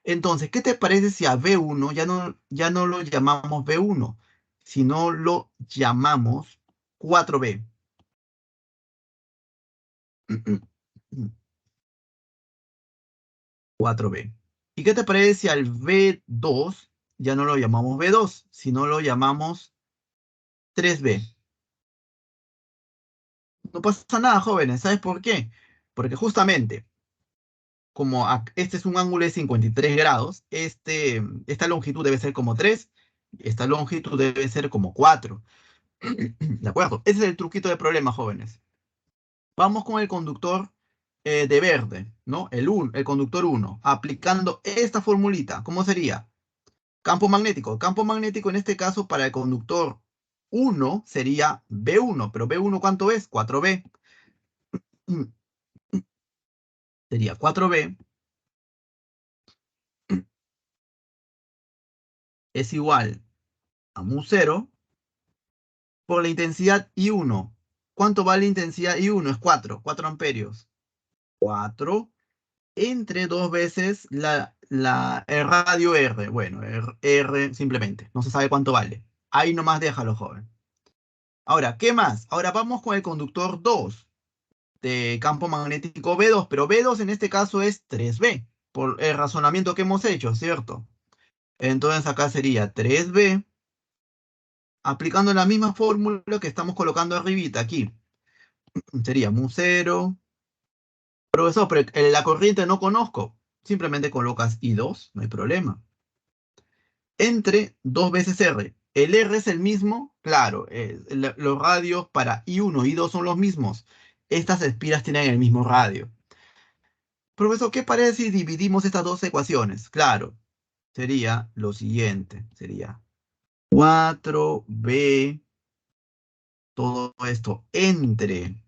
Entonces, ¿qué te parece si a B1 ya no lo llamamos B1, sino lo llamamos 4B? 4B. ¿Y qué te parece si al B2 ya no lo llamamos B2, sino lo llamamos 3B. No pasa nada, jóvenes. ¿Sabes por qué? Porque justamente, como este es un ángulo de 53 grados, esta longitud debe ser como 3, esta longitud debe ser como 4. ¿De acuerdo? Ese es el truquito de problema, jóvenes. Vamos con el conductor de verde, ¿no? El conductor 1, aplicando esta formulita. ¿Cómo sería? Campo magnético. Campo magnético en este caso para el conductor 1 sería B1, pero B1 ¿cuánto es? 4B. Sería 4B es igual a mu0 por la intensidad I1. ¿Cuánto vale la intensidad I1? Es 4 amperios. 4 entre 2 veces el radio R. Bueno, R simplemente. No se sabe cuánto vale. Ahí nomás déjalo, joven. Ahora, ¿qué más? Ahora vamos con el conductor 2 de campo magnético B2, pero B2 en este caso es 3B, por el razonamiento que hemos hecho, ¿cierto? Entonces acá sería 3B, aplicando la misma fórmula que estamos colocando arribita aquí. Sería mu0. Profesor, pero la corriente no conozco. Simplemente colocas I2, no hay problema. Entre 2 veces R. ¿El R es el mismo? Claro, los radios para I1 y I2 son los mismos. Estas espiras tienen el mismo radio. Profesor, ¿qué parece si dividimos estas dos ecuaciones? Claro, sería lo siguiente. Sería 4B, todo esto entre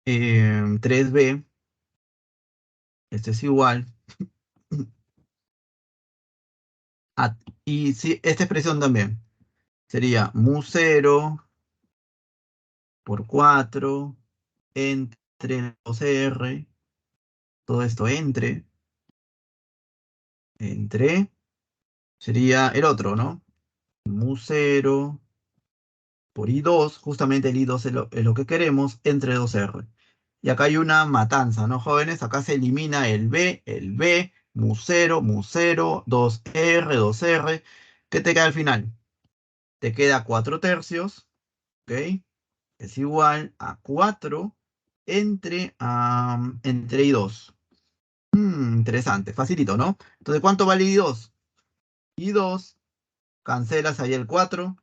3B. Esto es igual. Y sí, esta expresión también. Sería mu0 por 4 entre 2R. Todo esto entre, sería el otro, ¿no? Mu0 por I2, justamente el I2 es lo que queremos, entre 2R. Y acá hay una matanza, ¿no, jóvenes? Acá se elimina el B, mu0, 2R, 2R. ¿Qué te queda al final? Te queda 4 tercios, ¿ok? Es igual a 4 entre I2. Interesante, facilito, ¿no? Entonces, ¿cuánto vale I2? I2, cancelas ahí el 4,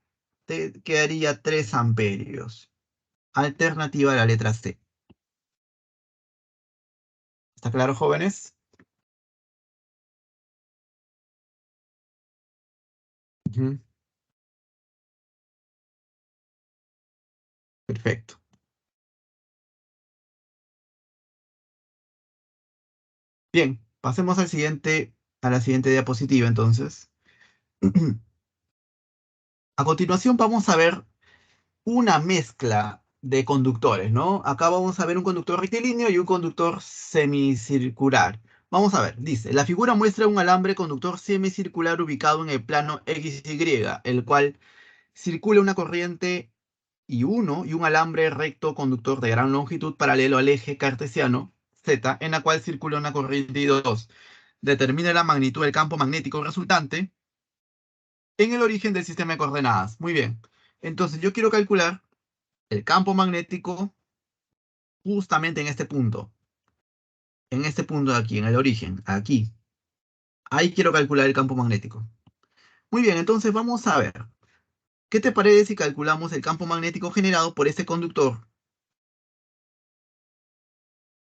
te quedaría 3 amperios. Alternativa a la letra C. ¿Está claro, jóvenes? Ujú. Perfecto. Bien, pasemos a la siguiente diapositiva, entonces. A continuación vamos a ver una mezcla de conductores, ¿no? Acá vamos a ver un conductor rectilíneo y un conductor semicircular. Vamos a ver, dice, la figura muestra un alambre conductor semicircular ubicado en el plano XY, el cual circula una corriente I1 y un alambre recto conductor de gran longitud paralelo al eje cartesiano Z, en la cual circula una corriente I2. Determina la magnitud del campo magnético resultante en el origen del sistema de coordenadas. Muy bien. Entonces yo quiero calcular el campo magnético justamente en este punto de aquí, en el origen, aquí. Ahí quiero calcular el campo magnético. Muy bien, entonces vamos a ver. ¿Qué te parece si calculamos el campo magnético generado por este conductor?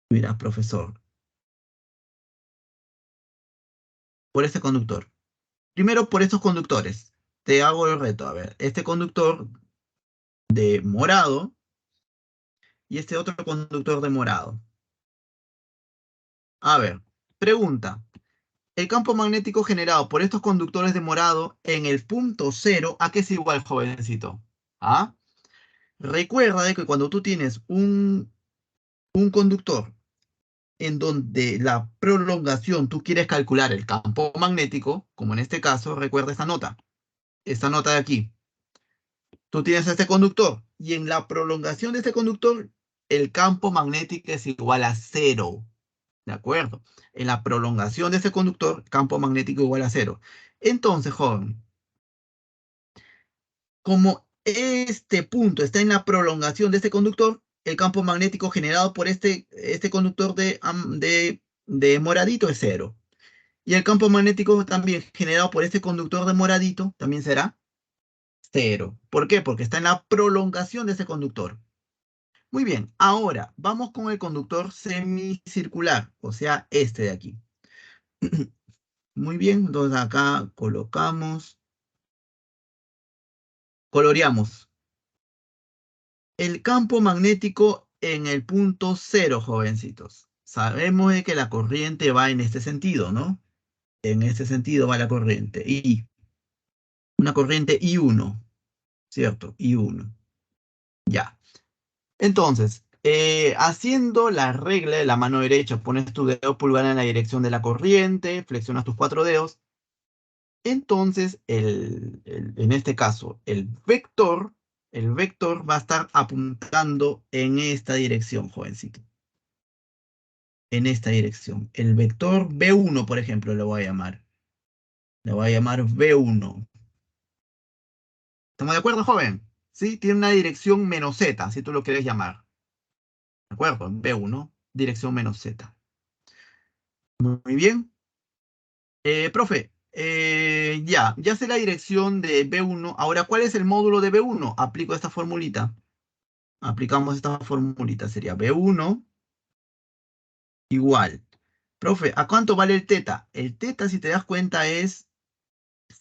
Mira, profesor, por este conductor. Primero por estos conductores. Te hago el reto. A ver, este conductor de morado y este otro conductor de morado. A ver, pregunta. El campo magnético generado por estos conductores de morado en el punto cero, ¿a qué es igual, jovencito? ¿Ah? Recuerda de que cuando tú tienes un conductor en donde la prolongación tú quieres calcular el campo magnético, como en este caso, recuerda esta nota de aquí. Tú tienes este conductor y en la prolongación de este conductor, el campo magnético es igual a cero. ¿De acuerdo? En la prolongación de este conductor, campo magnético igual a cero. Entonces, joven, como este punto está en la prolongación de este conductor, el campo magnético generado por este conductor de moradito es cero. Y el campo magnético también generado por este conductor de moradito también será cero. ¿Por qué? Porque está en la prolongación de ese conductor. Muy bien, ahora vamos con el conductor semicircular, o sea, este de aquí. Muy bien, entonces acá colocamos, coloreamos el campo magnético en el punto cero, jovencitos. Sabemos de que la corriente va en este sentido, ¿no? En este sentido va la corriente. Y una corriente I1, ¿cierto? I1. Ya. Entonces, haciendo la regla de la mano derecha, pones tu dedo pulgar en la dirección de la corriente, flexionas tus cuatro dedos. Entonces, en este caso, el vector va a estar apuntando en esta dirección, jovencito. En esta dirección. El vector B1, por ejemplo, le voy a llamar. Le voy a llamar B1. ¿Estamos de acuerdo, joven? ¿Sí? Tiene una dirección menos Z, si tú lo quieres llamar. ¿De acuerdo? B1, dirección menos Z. Muy bien. Profe, ya sé la dirección de B1. Ahora, ¿cuál es el módulo de B1? Aplico esta formulita. Aplicamos esta formulita. Sería B1 igual. Profe, ¿a cuánto vale el teta? El teta, si te das cuenta, es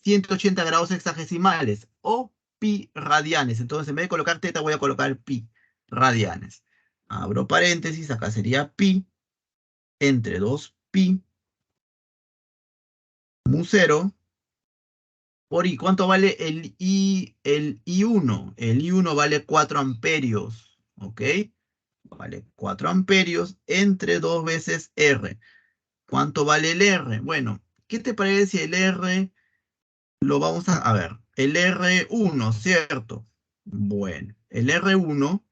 180 grados hexagesimales o pi radianes. Entonces, en vez de colocar teta, voy a colocar pi radianes. Abro paréntesis, acá sería pi entre 2 pi mu 0 por I. ¿Cuánto vale el I1? El I1 vale 4 amperios, ¿ok? Vale 4 amperios entre 2 veces R. ¿Cuánto vale el R? Bueno, ¿qué te parece si el R lo vamos a ver? El R1, ¿cierto? Bueno, el R1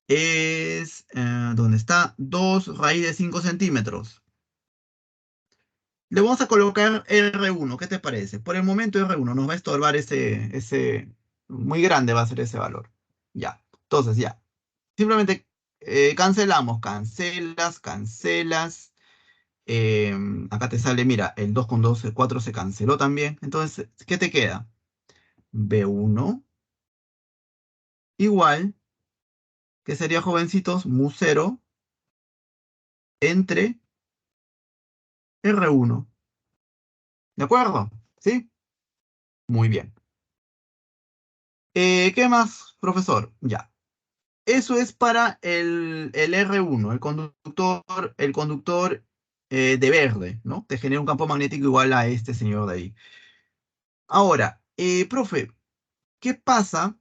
es, ¿dónde está? 2 raíz de 5 centímetros. Le vamos a colocar R1, ¿qué te parece? Por el momento R1 nos va a estorbar muy grande va a ser ese valor. Ya, entonces ya. Simplemente cancelamos, cancelas. Acá te sale, mira, el 2 con 2, el 4 se canceló también. Entonces, ¿qué te queda? B1 igual, que sería, jovencitos, mu 0 entre R1. ¿De acuerdo? ¿Sí? Muy bien. ¿Qué más, profesor? Ya. Eso es para el R1, el conductor de verde, ¿no? Te genera un campo magnético igual a este señor de ahí. Ahora, profe, ¿qué pasa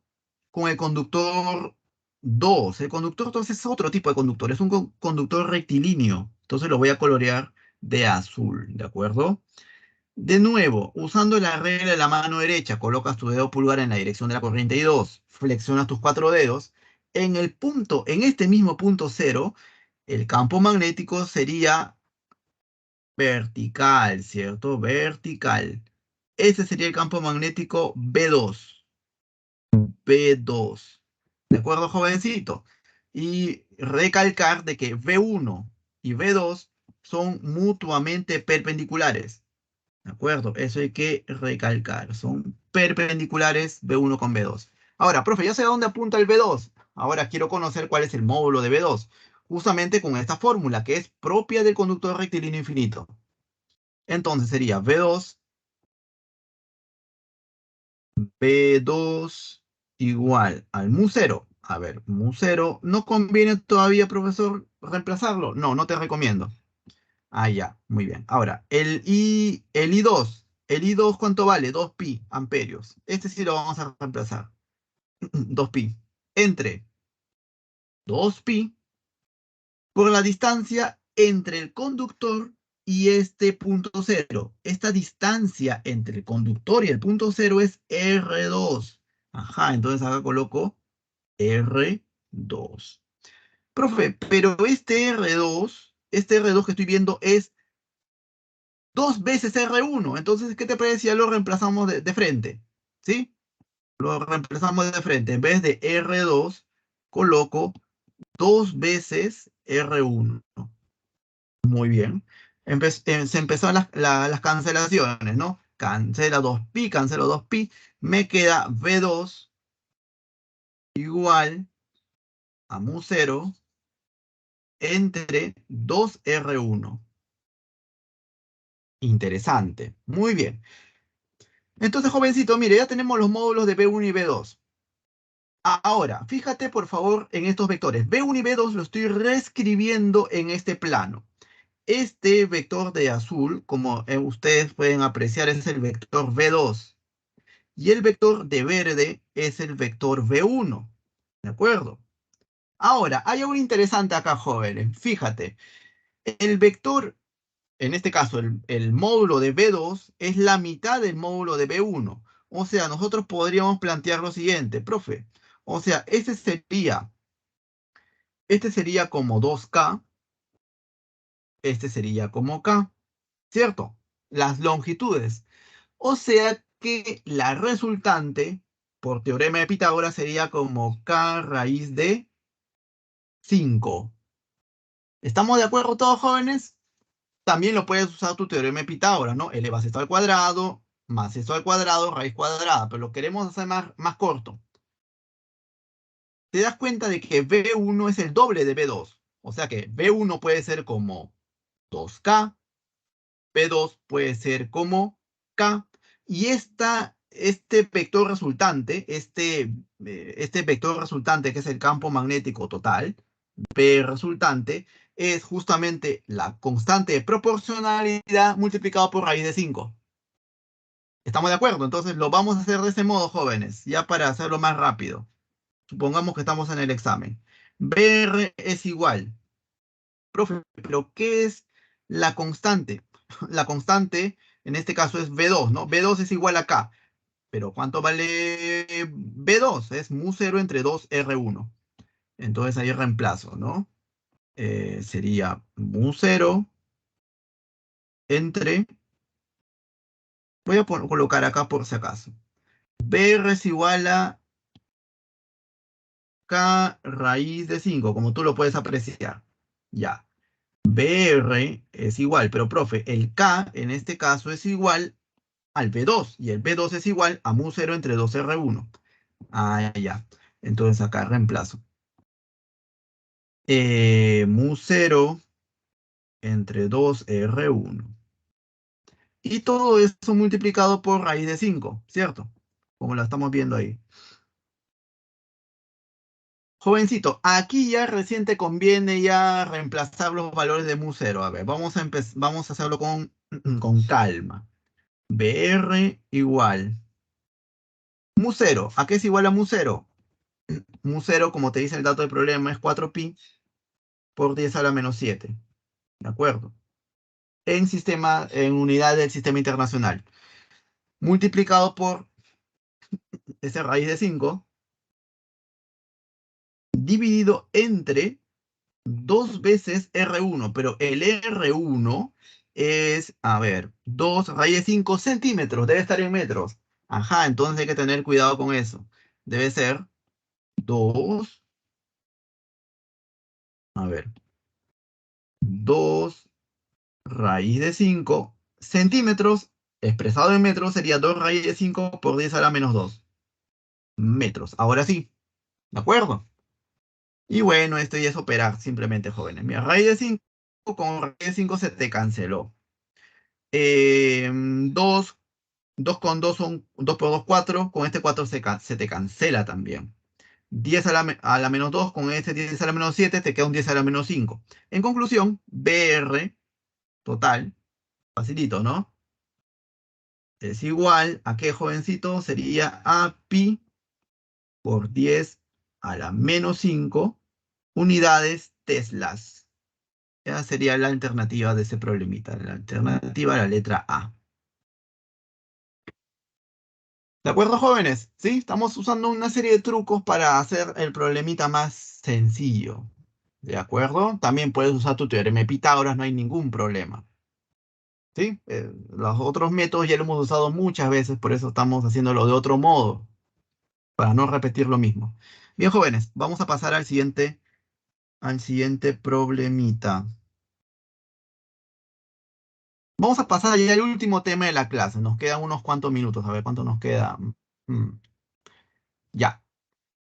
con el conductor 2? El conductor 2 es otro tipo de conductor, es un conductor rectilíneo. Entonces lo voy a colorear de azul, ¿de acuerdo? De nuevo, usando la regla de la mano derecha, colocas tu dedo pulgar en la dirección de la corriente I2, flexionas tus cuatro dedos. En este mismo punto cero, el campo magnético sería vertical, ¿cierto? Vertical. Ese sería el campo magnético B2. B2. ¿De acuerdo, jovencito? Y recalcar de que V1 y V2 son mutuamente perpendiculares. ¿De acuerdo? Eso hay que recalcar. Son perpendiculares B1 con B2. Ahora, profe, ya sé a dónde apunta el B2. Ahora quiero conocer cuál es el módulo de B2. Justamente con esta fórmula, que es propia del conductor rectilíneo infinito. Entonces sería B2 igual al mu 0. A ver, mu 0. ¿No conviene todavía, profesor, reemplazarlo? No, no te recomiendo. Ah, ya, muy bien. Ahora, el I2. ¿El I2 cuánto vale? 2pi amperios. Este sí lo vamos a reemplazar. 2pi. Entre 2pi por la distancia entre el conductor y este punto cero. Esta distancia entre el conductor y el punto cero es R2. Ajá, entonces acá coloco R2. Profe, pero este R2 que estoy viendo es 2 veces R1. Entonces, ¿qué te parece si ya lo reemplazamos de frente? ¿Sí? Lo reemplazamos de frente. En vez de R2, coloco 2 veces R1. Muy bien. Se empezaron las cancelaciones, ¿no? Cancela 2pi, cancelo 2pi. Me queda V2 igual a mu 0 entre 2R1. Interesante. Muy bien. Entonces, jovencito, mire, ya tenemos los módulos de B1 y B2. Ahora, fíjate por favor en estos vectores. B1 y B2 lo estoy reescribiendo en este plano. Este vector de azul, como ustedes pueden apreciar, es el vector V2. Y el vector de verde es el vector V1. ¿De acuerdo? Ahora, hay algo interesante acá, jóvenes. Fíjate, el vector, en este caso, el módulo de B2 es la mitad del módulo de B1. O sea, nosotros podríamos plantear lo siguiente, profe. O sea, este sería como 2K, este sería como K, ¿cierto? Las longitudes. O sea que la resultante, por teorema de Pitágoras, sería como K raíz de 5. ¿Estamos de acuerdo todos, jóvenes? También lo puedes usar tu teorema de Pitágoras, ¿no? Elevas esto al cuadrado, más esto al cuadrado, raíz cuadrada, pero lo queremos hacer más corto. Te das cuenta de que B1 es el doble de B2. O sea que B1 puede ser como 2K, B2 puede ser como K, y este vector resultante, este vector resultante que es el campo magnético total, P resultante, es justamente la constante de proporcionalidad multiplicado por raíz de 5. ¿Estamos de acuerdo? Entonces lo vamos a hacer de ese modo, jóvenes, ya para hacerlo más rápido. Supongamos que estamos en el examen. BR es igual. Profe, ¿pero qué es la constante? La constante, en este caso, es V2, ¿no? V2 es igual a K. Pero ¿cuánto vale V2? Es mu 0 entre 2R1. Entonces ahí reemplazo, ¿no? Sería mu 0 entre... Voy a colocar acá por si acaso. BR es igual a K raíz de 5, como tú lo puedes apreciar. Ya. BR es igual, pero profe, el K en este caso es igual al B2, y el B2 es igual a mu 0 entre 2R1. Ah, ya. Entonces acá reemplazo. Mu 0 entre 2R1. Y todo eso multiplicado por raíz de 5, ¿cierto? Como lo estamos viendo ahí. Jovencito, aquí ya recién te conviene ya reemplazar los valores de mu 0. A ver, vamos a hacerlo con calma. BR igual. Mu 0, ¿a qué es igual a mu 0? Mu 0, como te dice el dato del problema, es 4pi por 10 a la menos 7. ¿De acuerdo? En unidad del sistema internacional. Multiplicado por ese raíz de 5, dividido entre 2 veces R1, pero el R1 es, a ver, 2 raíz de 5 centímetros, debe estar en metros. Ajá, entonces hay que tener cuidado con eso. Debe ser 2, a ver, 2 raíz de 5 centímetros, expresado en metros, sería 2 raíz de 5 por 10 a la menos 2 metros. Ahora sí, ¿de acuerdo? Y bueno, esto ya es operar simplemente, jóvenes. Mira, raíz de 5 con raíz de 5 se te canceló. 2 con 2 son 2 por 2, 4. Con este 4 se te cancela también. 10 a la menos 2, con este 10 a la menos 7, te queda un 10 a la menos 5. En conclusión, BR total, facilito, ¿no? Es igual a qué, jovencito, sería a pi por 10 a la menos 5 unidades teslas. Esa sería la alternativa de ese problemita. La alternativa a la letra A. ¿De acuerdo, jóvenes? Sí, estamos usando una serie de trucos para hacer el problemita más sencillo. ¿De acuerdo? También puedes usar tu teorema de Pitágoras, no hay ningún problema. ¿Sí? Los otros métodos ya lo hemos usado muchas veces, por eso estamos haciéndolo de otro modo. para no repetir lo mismo. Bien, jóvenes, vamos a pasar al siguiente problemita. Vamos a pasar ya al último tema de la clase. Nos quedan unos cuantos minutos. A ver cuánto nos queda. Mm, ya.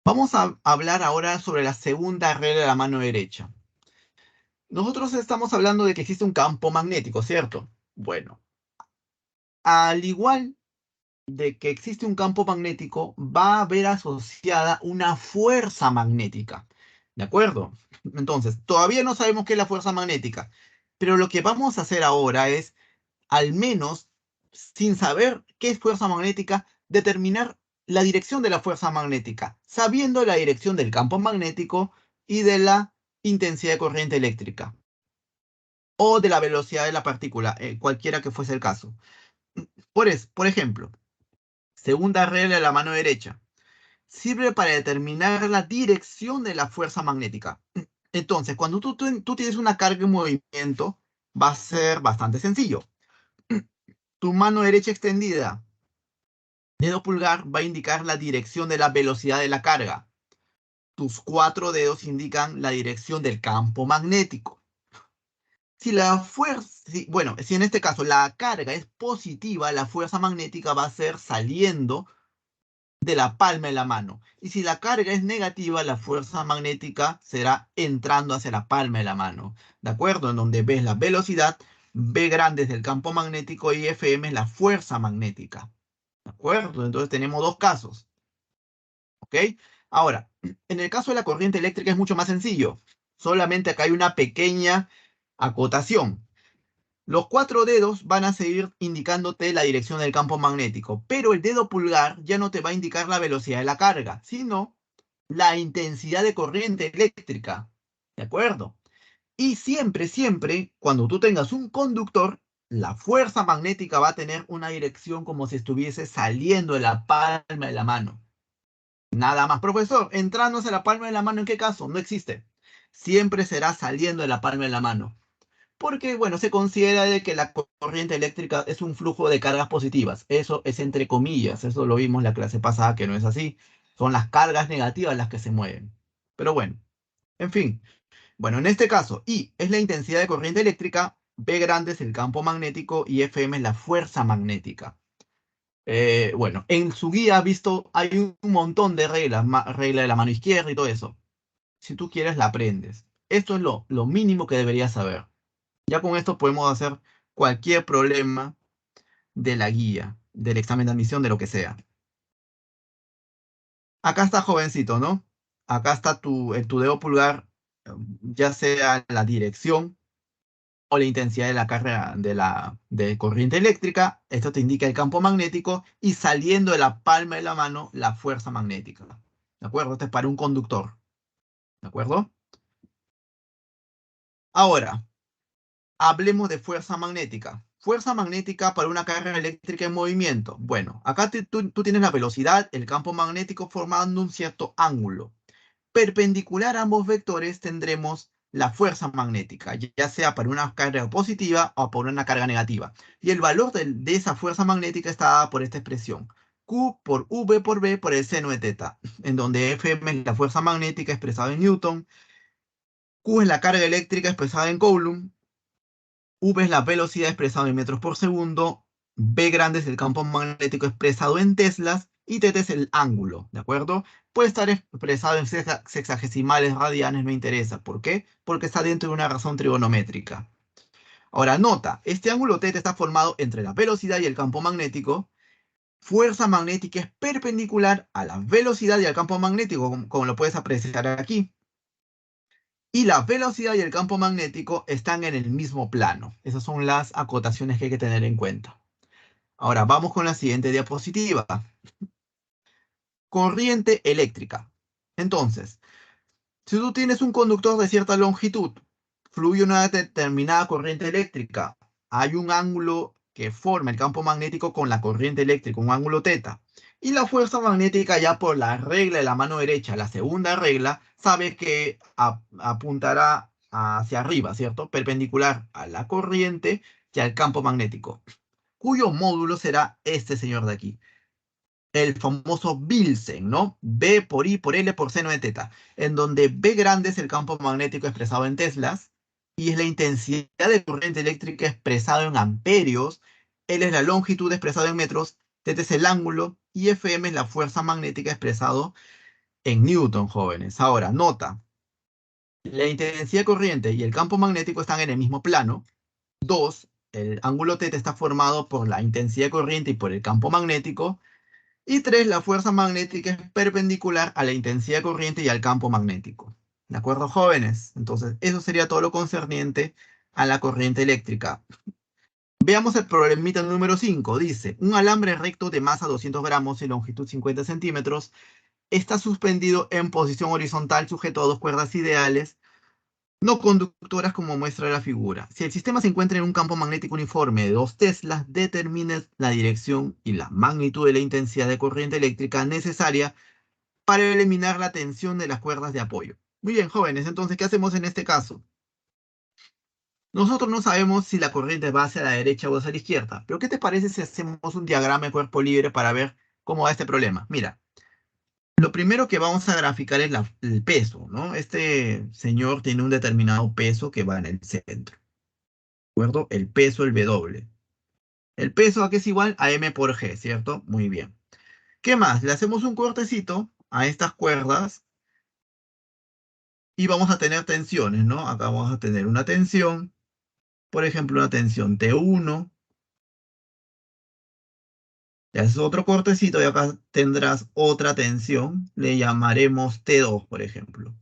Vamos a hablar ahora sobre la segunda regla de la mano derecha. Nosotros estamos hablando de que existe un campo magnético, ¿cierto? Bueno, al igual de que existe un campo magnético, va a haber asociada una fuerza magnética. ¿De acuerdo? Entonces, todavía no sabemos qué es la fuerza magnética, pero lo que vamos a hacer ahora es, al menos, sin saber qué es fuerza magnética, determinar la dirección de la fuerza magnética, sabiendo la dirección del campo magnético y de la intensidad de corriente eléctrica, o de la velocidad de la partícula, cualquiera que fuese el caso. Por ejemplo, segunda regla de la mano derecha. Sirve para determinar la dirección de la fuerza magnética. Entonces, cuando tú tienes una carga en movimiento, va a ser bastante sencillo. Tu mano derecha extendida, dedo pulgar, va a indicar la dirección de la velocidad de la carga. Tus cuatro dedos indican la dirección del campo magnético. Si la fuerza, bueno, si en este caso la carga es positiva, la fuerza magnética va a ser saliendo de la palma de la mano. Y si la carga es negativa, la fuerza magnética será entrando hacia la palma de la mano. ¿De acuerdo? En donde ves la velocidad, V grande es el campo magnético y Fm es la fuerza magnética. ¿De acuerdo? Entonces tenemos dos casos. ¿Ok? Ahora, en el caso de la corriente eléctrica es mucho más sencillo. Solamente acá hay una pequeña acotación. Los cuatro dedos van a seguir indicándote la dirección del campo magnético, pero el dedo pulgar ya no te va a indicar la velocidad de la carga, sino la intensidad de corriente eléctrica. ¿De acuerdo? Y siempre, siempre, cuando tú tengas un conductor, la fuerza magnética va a tener una dirección como si estuviese saliendo de la palma de la mano. Nada más, profesor, entrándose a la palma de la mano, ¿en qué caso? No existe. Siempre será saliendo de la palma de la mano. Porque, bueno, se considera de que la corriente eléctrica es un flujo de cargas positivas. Eso es entre comillas. Eso lo vimos en la clase pasada, que no es así. Son las cargas negativas las que se mueven. Pero bueno, en fin. Bueno, en este caso, I es la intensidad de corriente eléctrica, B grande es el campo magnético y Fm es la fuerza magnética. Bueno, en su guía ha visto, hay un montón de reglas, regla de la mano izquierda y todo eso. Si tú quieres, la aprendes. Esto es lo mínimo que deberías saber. Ya con esto podemos hacer cualquier problema de la guía, del examen de admisión, de lo que sea. Acá está, jovencito, ¿no? Acá está en tu dedo pulgar, ya sea la dirección o la intensidad de la carga de corriente eléctrica. Esto te indica el campo magnético y saliendo de la palma de la mano, la fuerza magnética. ¿De acuerdo? Esto es para un conductor. ¿De acuerdo? Ahora, hablemos de fuerza magnética. Fuerza magnética para una carga eléctrica en movimiento. Bueno, acá tú tienes la velocidad, el campo magnético formando un cierto ángulo. Perpendicular a ambos vectores tendremos la fuerza magnética, ya sea para una carga positiva o por una carga negativa. Y el valor de esa fuerza magnética está dada por esta expresión. Q por V por B por el seno de teta, en donde Fm es la fuerza magnética expresada en Newton, Q es la carga eléctrica expresada en Coulomb, V es la velocidad expresada en metros por segundo, B grande es el campo magnético expresado en teslas y θ es el ángulo, ¿de acuerdo? Puede estar expresado en sexagesimales radianes, no interesa. ¿Por qué? Porque está dentro de una razón trigonométrica. Ahora, nota, este ángulo θ está formado entre la velocidad y el campo magnético. Fuerza magnética es perpendicular a la velocidad y al campo magnético, como lo puedes apreciar aquí. Y la velocidad y el campo magnético están en el mismo plano. Esas son las acotaciones que hay que tener en cuenta. Ahora vamos con la siguiente diapositiva. Corriente eléctrica. Entonces, si tú tienes un conductor de cierta longitud, fluye una determinada corriente eléctrica, hay un ángulo que forma el campo magnético con la corriente eléctrica, un ángulo θ. Y la fuerza magnética ya por la regla de la mano derecha, la segunda regla, sabe que apuntará hacia arriba, ¿cierto? Perpendicular a la corriente y al campo magnético, cuyo módulo será este señor de aquí. el famoso Bilsen, ¿no? B por I por L por seno de teta, en donde B grande es el campo magnético expresado en teslas, y es la intensidad de corriente eléctrica expresado en amperios, L es la longitud expresado en metros, teta es el ángulo, y Fm es la fuerza magnética expresado en Newton, jóvenes. Ahora, nota, la intensidad de corriente y el campo magnético están en el mismo plano. Dos, el ángulo teta está formado por la intensidad de corriente y por el campo magnético. Y tres, la fuerza magnética es perpendicular a la intensidad de corriente y al campo magnético. ¿De acuerdo, jóvenes? Entonces, eso sería todo lo concerniente a la corriente eléctrica. Veamos el problemita número 5. Dice, un alambre recto de masa 200 gramos y longitud 50 centímetros está suspendido en posición horizontal sujeto a dos cuerdas ideales no conductoras como muestra la figura. Si el sistema se encuentra en un campo magnético uniforme de 2 teslas, determine la dirección y la magnitud de la intensidad de corriente eléctrica necesaria para eliminar la tensión de las cuerdas de apoyo. Muy bien, jóvenes, entonces, ¿qué hacemos en este caso? Nosotros no sabemos si la corriente va hacia la derecha o hacia la izquierda, pero ¿qué te parece si hacemos un diagrama de cuerpo libre para ver cómo va este problema? Mira, lo primero que vamos a graficar es el peso, ¿no? Este señor tiene un determinado peso que va en el centro. ¿De acuerdo? El peso, el W. El peso, ¿a qué es igual? A M por G, ¿cierto? Muy bien. ¿Qué más? Le hacemos un cortecito a estas cuerdas y vamos a tener tensiones, ¿no? Acá vamos a tener una tensión, por ejemplo, una tensión T1. Le haces otro cortecito y acá tendrás otra tensión, le llamaremos T2, por ejemplo.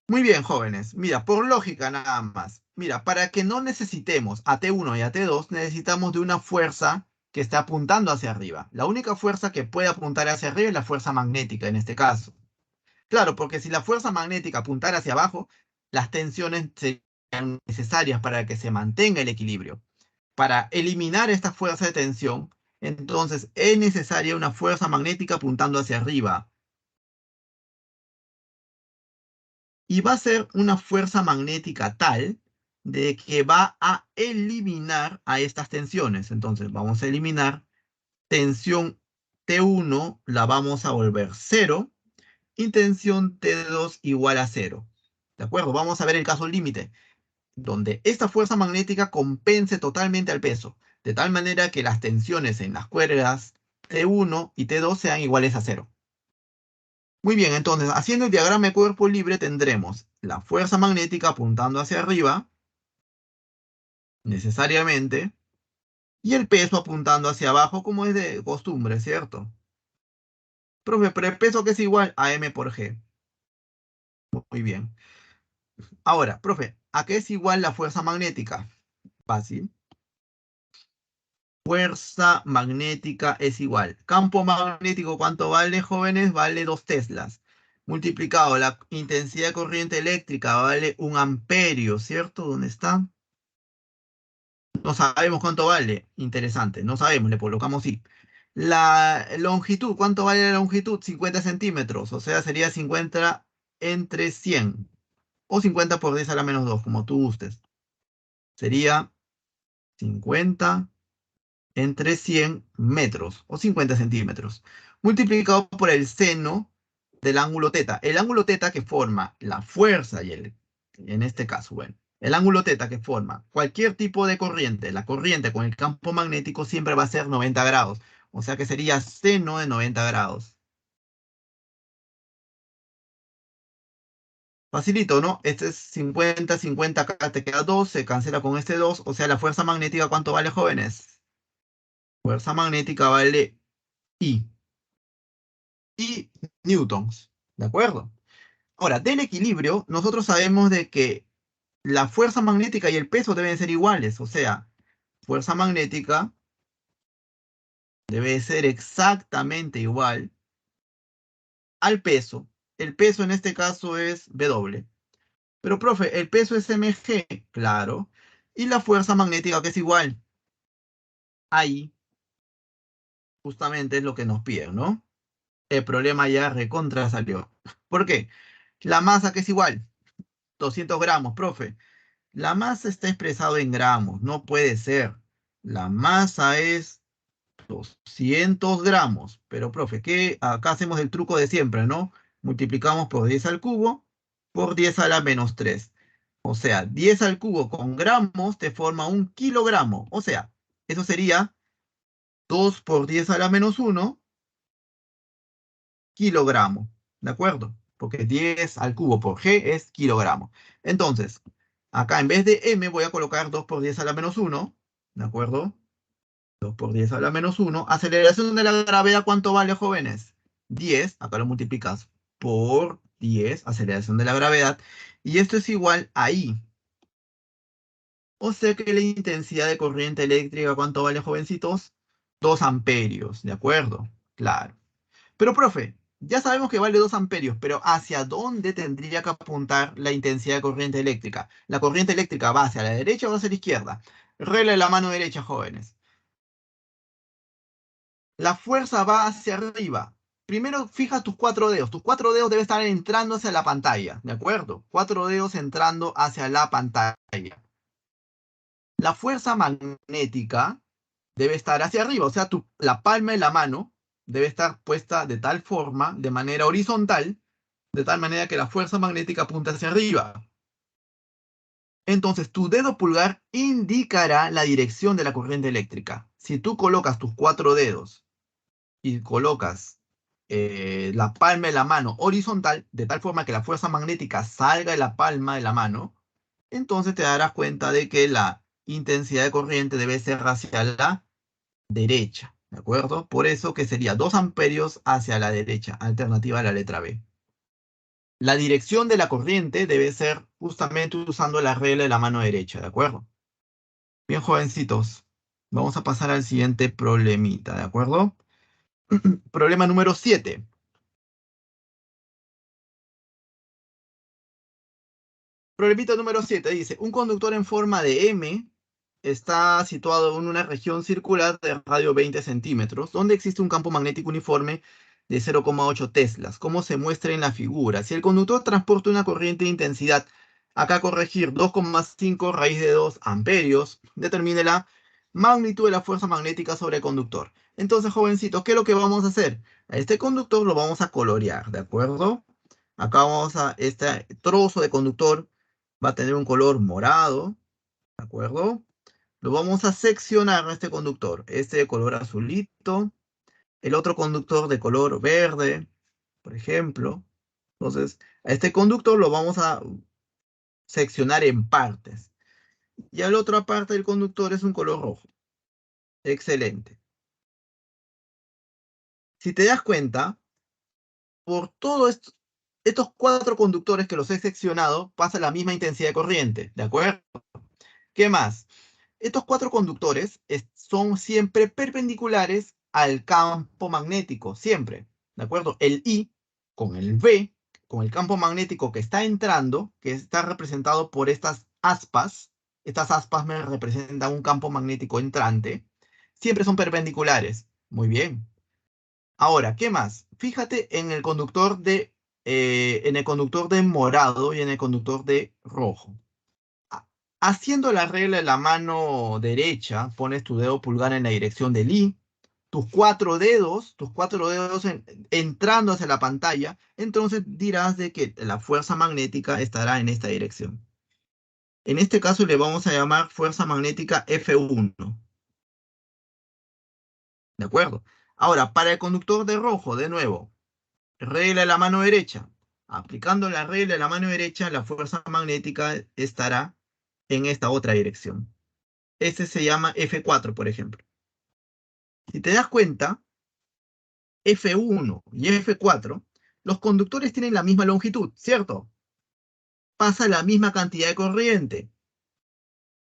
Muy bien, jóvenes. Mira, por lógica nada más. Mira, para que no necesitemos a T1 y a T2, necesitamos de una fuerza que está apuntando hacia arriba. La única fuerza que puede apuntar hacia arriba es la fuerza magnética en este caso. Claro, porque si la fuerza magnética apuntara hacia abajo, las tensiones serían necesarias para que se mantenga el equilibrio. Para eliminar esta fuerza de tensión, entonces es necesaria una fuerza magnética apuntando hacia arriba. Y va a ser una fuerza magnética tal de que va a eliminar a estas tensiones. Entonces vamos a eliminar tensión T1, la vamos a volver cero, y tensión T2 igual a cero. ¿De acuerdo? Vamos a ver el caso límite, donde esta fuerza magnética compense totalmente al peso, de tal manera que las tensiones en las cuerdas T1 y T2 sean iguales a cero. Muy bien, entonces, haciendo el diagrama de cuerpo libre tendremos la fuerza magnética apuntando hacia arriba, necesariamente, y el peso apuntando hacia abajo, como es de costumbre, ¿cierto? Profe, pero el peso que es igual a M por G. Muy bien. Ahora, profe, ¿a qué es igual la fuerza magnética? Fácil. Fuerza magnética es igual. Campo magnético, ¿cuánto vale, jóvenes? Vale 2 teslas. Multiplicado la intensidad de corriente eléctrica, vale 1 amperio, ¿cierto? ¿Dónde está? No sabemos cuánto vale. Interesante. No sabemos, le colocamos sí. La longitud, ¿cuánto vale la longitud? 50 centímetros. O sea, sería 50 entre 100. O 50 por 10 a la menos 2, como tú gustes. Sería 50 entre 100 metros o 50 centímetros. Multiplicado por el seno del ángulo teta. El ángulo teta que forma la fuerza y en este caso, bueno, el ángulo teta que forma cualquier tipo de corriente, la corriente con el campo magnético siempre va a ser 90 grados. O sea que sería seno de 90 grados. Facilito, ¿no? Este es 50, 50, acá te queda 2, se cancela con este 2. O sea, la fuerza magnética, ¿cuánto vale, jóvenes? Fuerza magnética vale I. I newtons. ¿De acuerdo? Ahora, del equilibrio, nosotros sabemos de que la fuerza magnética y el peso deben ser iguales. O sea, fuerza magnética debe ser exactamente igual al peso. El peso en este caso es W. Pero, profe, el peso es mg, claro. Y la fuerza magnética que es igual. Ahí, justamente es lo que nos piden, ¿no? El problema ya recontra salió. ¿Por qué? La masa que es igual. 200 gramos, profe. La masa está expresado en gramos. No puede ser. La masa es 200 gramos. Pero, profe, ¿qué? Acá hacemos el truco de siempre, ¿no? Multiplicamos por 10 al cubo por 10 a la menos 3. O sea, 10 al cubo con gramos te forma un kilogramo. O sea, eso sería 2 por 10 a la menos 1 kilogramo. ¿De acuerdo? Porque 10 al cubo por G es kilogramo. Entonces, acá en vez de M voy a colocar 2 por 10 a la menos 1. ¿De acuerdo? 2 por 10 a la menos 1. Aceleración de la gravedad, ¿cuánto vale, jóvenes? 10, acá lo multiplicas por 10, aceleración de la gravedad. Y esto es igual a I. O sea que la intensidad de corriente eléctrica, ¿cuánto vale, jovencitos? 2 amperios, ¿de acuerdo? Claro. Pero, profe, ya sabemos que vale 2 amperios, pero ¿hacia dónde tendría que apuntar la intensidad de corriente eléctrica? ¿La corriente eléctrica va hacia la derecha o hacia la izquierda? Regla de la mano derecha, jóvenes. La fuerza va hacia arriba. Primero fija tus 4 dedos. Tus 4 dedos deben estar entrando hacia la pantalla, ¿de acuerdo? 4 dedos entrando hacia la pantalla. La fuerza magnética debe estar hacia arriba, o sea, la palma de la mano debe estar puesta de tal forma, de manera horizontal, de tal manera que la fuerza magnética apunta hacia arriba. Entonces, tu dedo pulgar indicará la dirección de la corriente eléctrica. Si tú colocas tus 4 dedos y colocas la palma de la mano horizontal, de tal forma que la fuerza magnética salga de la palma de la mano, entonces te darás cuenta de que la intensidad de corriente debe ser hacia la derecha, ¿de acuerdo? Por eso que sería 2 amperios hacia la derecha, alternativa a la letra B. La dirección de la corriente debe ser justamente usando la regla de la mano derecha, ¿de acuerdo? Bien, jovencitos, vamos a pasar al siguiente problemita, ¿de acuerdo? Problema número 7. Problemita número 7 dice, un conductor en forma de M está situado en una región circular de radio 20 centímetros, donde existe un campo magnético uniforme de 0,8 teslas, como se muestra en la figura. Si el conductor transporta una corriente de intensidad, acá corregir 2,5 raíz de 2 amperios, determine la magnitud de la fuerza magnética sobre el conductor. Entonces, jovencitos, ¿qué es lo que vamos a hacer? A este conductor lo vamos a colorear, ¿de acuerdo? Acá este trozo de conductor va a tener un color morado, ¿de acuerdo? Lo vamos a seccionar a este conductor. Este de color azulito, el otro conductor de color verde, por ejemplo. Entonces, a este conductor lo vamos a seccionar en partes. Y a la otra parte del conductor es un color rojo. Excelente. Si te das cuenta, por todos estos 4 conductores que los he seccionado, pasa la misma intensidad de corriente, ¿de acuerdo? ¿Qué más? Estos 4 conductores son siempre perpendiculares al campo magnético, siempre, ¿de acuerdo? El I con el V, con el campo magnético que está entrando, que está representado por estas aspas me representan un campo magnético entrante, siempre son perpendiculares. Muy bien. Ahora, ¿qué más? Fíjate en el conductor de morado y en el conductor de rojo. Haciendo la regla de la mano derecha, pones tu dedo pulgar en la dirección del I, tus cuatro dedos entrando hacia la pantalla, entonces dirás de que la fuerza magnética estará en esta dirección. En este caso le vamos a llamar fuerza magnética F1. ¿De acuerdo? Ahora, para el conductor de rojo, de nuevo, regla de la mano derecha. Aplicando la regla de la mano derecha, la fuerza magnética estará en esta otra dirección. Este se llama F4, por ejemplo. Si te das cuenta, F1 y F4, los conductores tienen la misma longitud, ¿cierto? Pasa la misma cantidad de corriente.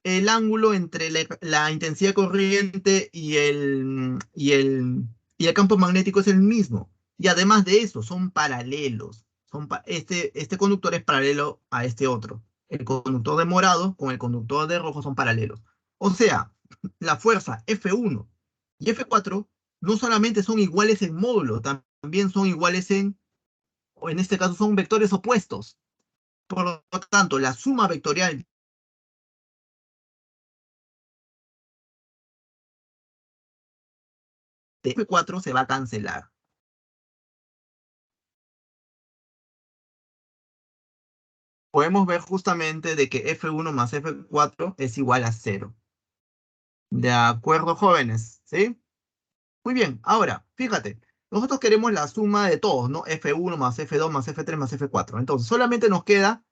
El ángulo entre la intensidad de corriente y el campo magnético es el mismo. Y además de eso, son paralelos. Este conductor es paralelo a este otro. El conductor de morado con el conductor de rojo son paralelos. O sea, la fuerza F1 y F4 no solamente son iguales en módulo, también son iguales o en este caso son vectores opuestos. Por lo tanto, la suma vectorial de F4 se va a cancelar. Podemos ver justamente de que F1 más F4 es igual a 0. ¿De acuerdo, jóvenes? ¿Sí? Muy bien. Ahora, fíjate. Nosotros queremos la suma de todos, ¿no? F1 más F2 más F3 más F4. Entonces, solamente nos queda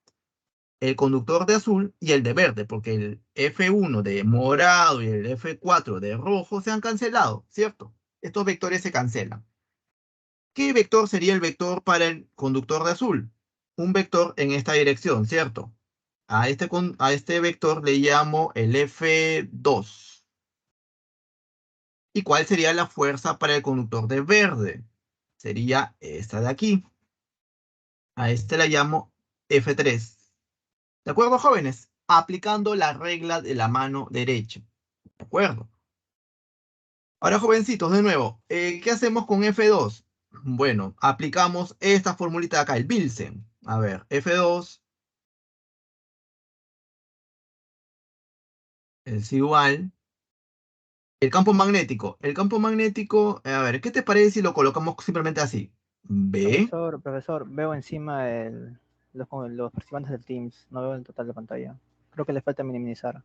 el conductor de azul y el de verde, porque el F1 de morado y el F4 de rojo se han cancelado, ¿cierto? Estos vectores se cancelan. ¿Qué vector sería el vector para el conductor de azul? Un vector en esta dirección, ¿cierto? A este vector le llamo el F2. ¿Y cuál sería la fuerza para el conductor de verde? Sería esta de aquí. A este la llamo F3. ¿De acuerdo, jóvenes? Aplicando la regla de la mano derecha. ¿De acuerdo? Ahora, jovencitos, de nuevo, ¿qué hacemos con F2? Bueno, aplicamos esta formulita de acá, el Bilsen. A ver, F2 es igual. El campo magnético. El campo magnético, a ver, ¿qué te parece si lo colocamos simplemente así? B. Profesor, veo encima los participantes del Teams, no veo el total de pantalla. Creo que le falta minimizar.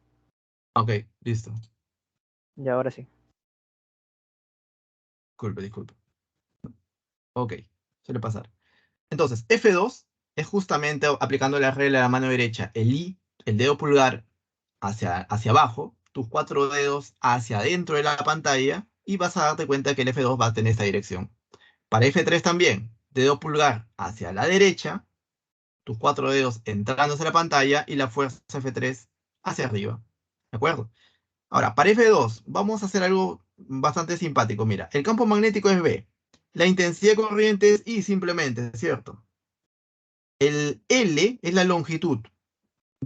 Ok, listo. Y ahora sí. Disculpe, disculpe. Ok, suele pasar. Entonces, F2 es justamente aplicando la regla de la mano derecha, el I, el dedo pulgar hacia abajo, tus cuatro dedos hacia adentro de la pantalla, y vas a darte cuenta que el F2 va a tener esta dirección. Para F3 también, dedo pulgar hacia la derecha, tus cuatro dedos entrando hacia la pantalla y la fuerza F3 hacia arriba. ¿De acuerdo? Ahora, para F2, vamos a hacer algo bastante simpático. Mira, el campo magnético es B. La intensidad de corriente es I simplemente, ¿cierto? El L es la longitud,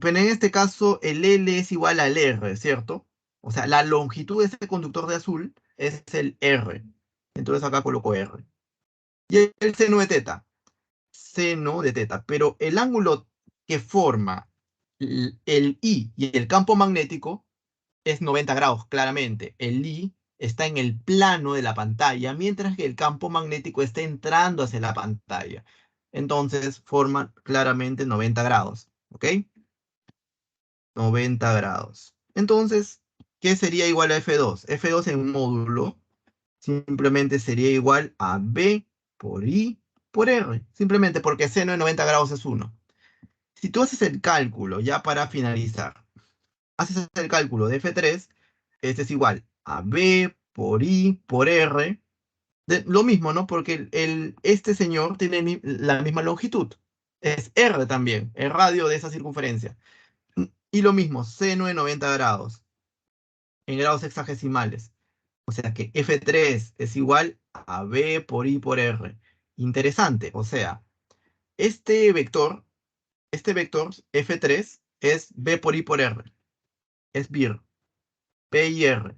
pero en este caso el L es igual al R, ¿cierto? O sea, la longitud de ese conductor de azul es el R. Entonces acá coloco R. Y el seno de teta. Seno de teta. Pero el ángulo que forma el I y el campo magnético es 90 grados, claramente. El I está en el plano de la pantalla, mientras que el campo magnético está entrando hacia la pantalla. Entonces forman claramente 90 grados. ¿Ok? 90 grados. Entonces, ¿qué sería igual a F2? F2 en módulo simplemente sería igual a B por I por R. Simplemente porque seno de 90 grados es 1. Si tú haces el cálculo, ya para finalizar, haces el cálculo de F3, este es igual a B por I por R. Lo mismo, ¿no? Porque este señor tiene la misma longitud. Es R también, el radio de esa circunferencia. Y lo mismo, seno de 90 grados, en grados sexagesimales. O sea que F3 es igual a B por I por R. Interesante, o sea, este vector, este vector F3 es B por I por R. Es BIR, B y R.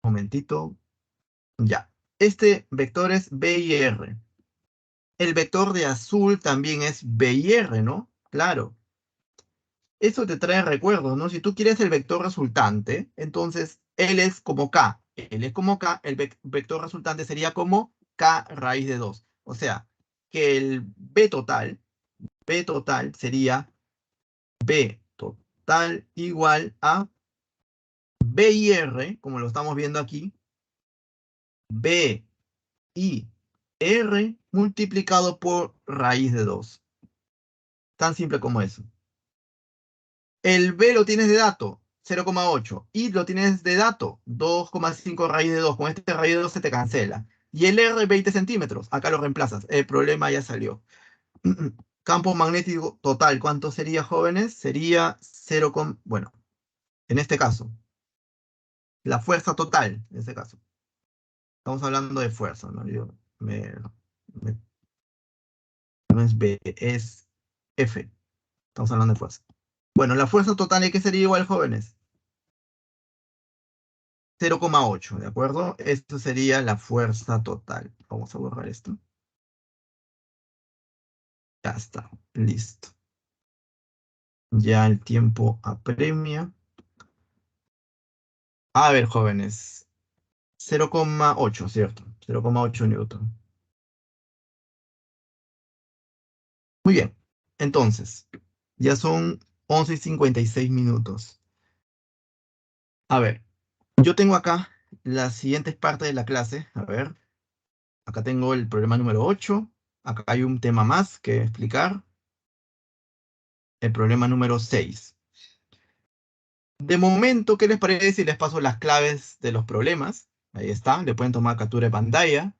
Momentito. Ya. Este vector es B y R. El vector de azul también es B y R, ¿no? Claro. Eso te trae recuerdos, ¿no? Si tú quieres el vector resultante, entonces L es como K. L es como K, el vector resultante sería como K raíz de 2. O sea, que el B total sería B total igual a B y R, como lo estamos viendo aquí, B y R multiplicado por raíz de 2. Tan simple como eso. El B lo tienes de dato, 0,8. Y lo tienes de dato, 2,5 raíz de 2. Con este raíz de 2 se te cancela. Y el R, 20 centímetros. Acá lo reemplazas. El problema ya salió. Campo magnético total, ¿cuánto sería, jóvenes? Sería 0, bueno, en este caso, la fuerza total, en este caso. Estamos hablando de fuerza, ¿no? No es B, es F. Estamos hablando de fuerza. Bueno, la fuerza total, ¿qué sería igual, jóvenes? 0,8, ¿de acuerdo? Esto sería la fuerza total. Vamos a borrar esto. Ya está, listo. Ya el tiempo apremia. A ver, jóvenes. 0,8, ¿cierto? 0,8 newton. Muy bien. Entonces, ya son 11:56 minutos. A ver, yo tengo acá las siguientes partes de la clase. A ver, acá tengo el problema número 8. Acá hay un tema más que explicar. El problema número 6. De momento, ¿qué les parece si les paso las claves de los problemas? Ahí está, le pueden tomar captura de pantalla.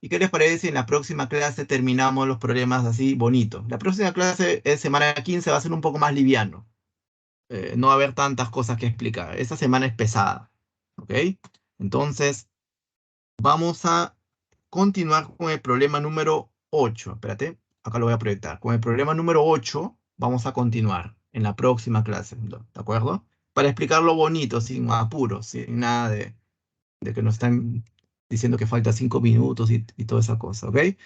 ¿Y qué les parece si en la próxima clase terminamos los problemas así bonitos? La próxima clase es semana 15, va a ser un poco más liviano. No va a haber tantas cosas que explicar. Esta semana es pesada. ¿Ok? Entonces, vamos a continuar con el problema número 8. Espérate, acá lo voy a proyectar. Con el problema número 8 vamos a continuar en la próxima clase. ¿De acuerdo? Para explicarlo bonito, sin apuros, sin nada de que nos están diciendo que falta 5 minutos y toda esa cosa. ¿Ok? ¿Está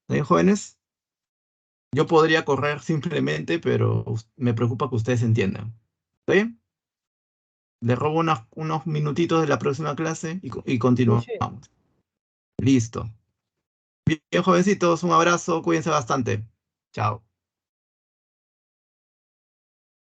bien, jóvenes? Yo podría correr simplemente, pero me preocupa que ustedes entiendan. ¿Está bien? Les robo unos minutitos de la próxima clase y Sí, continuamos. sí. Listo. Bien, jovencitos, un abrazo, cuídense bastante. Chao.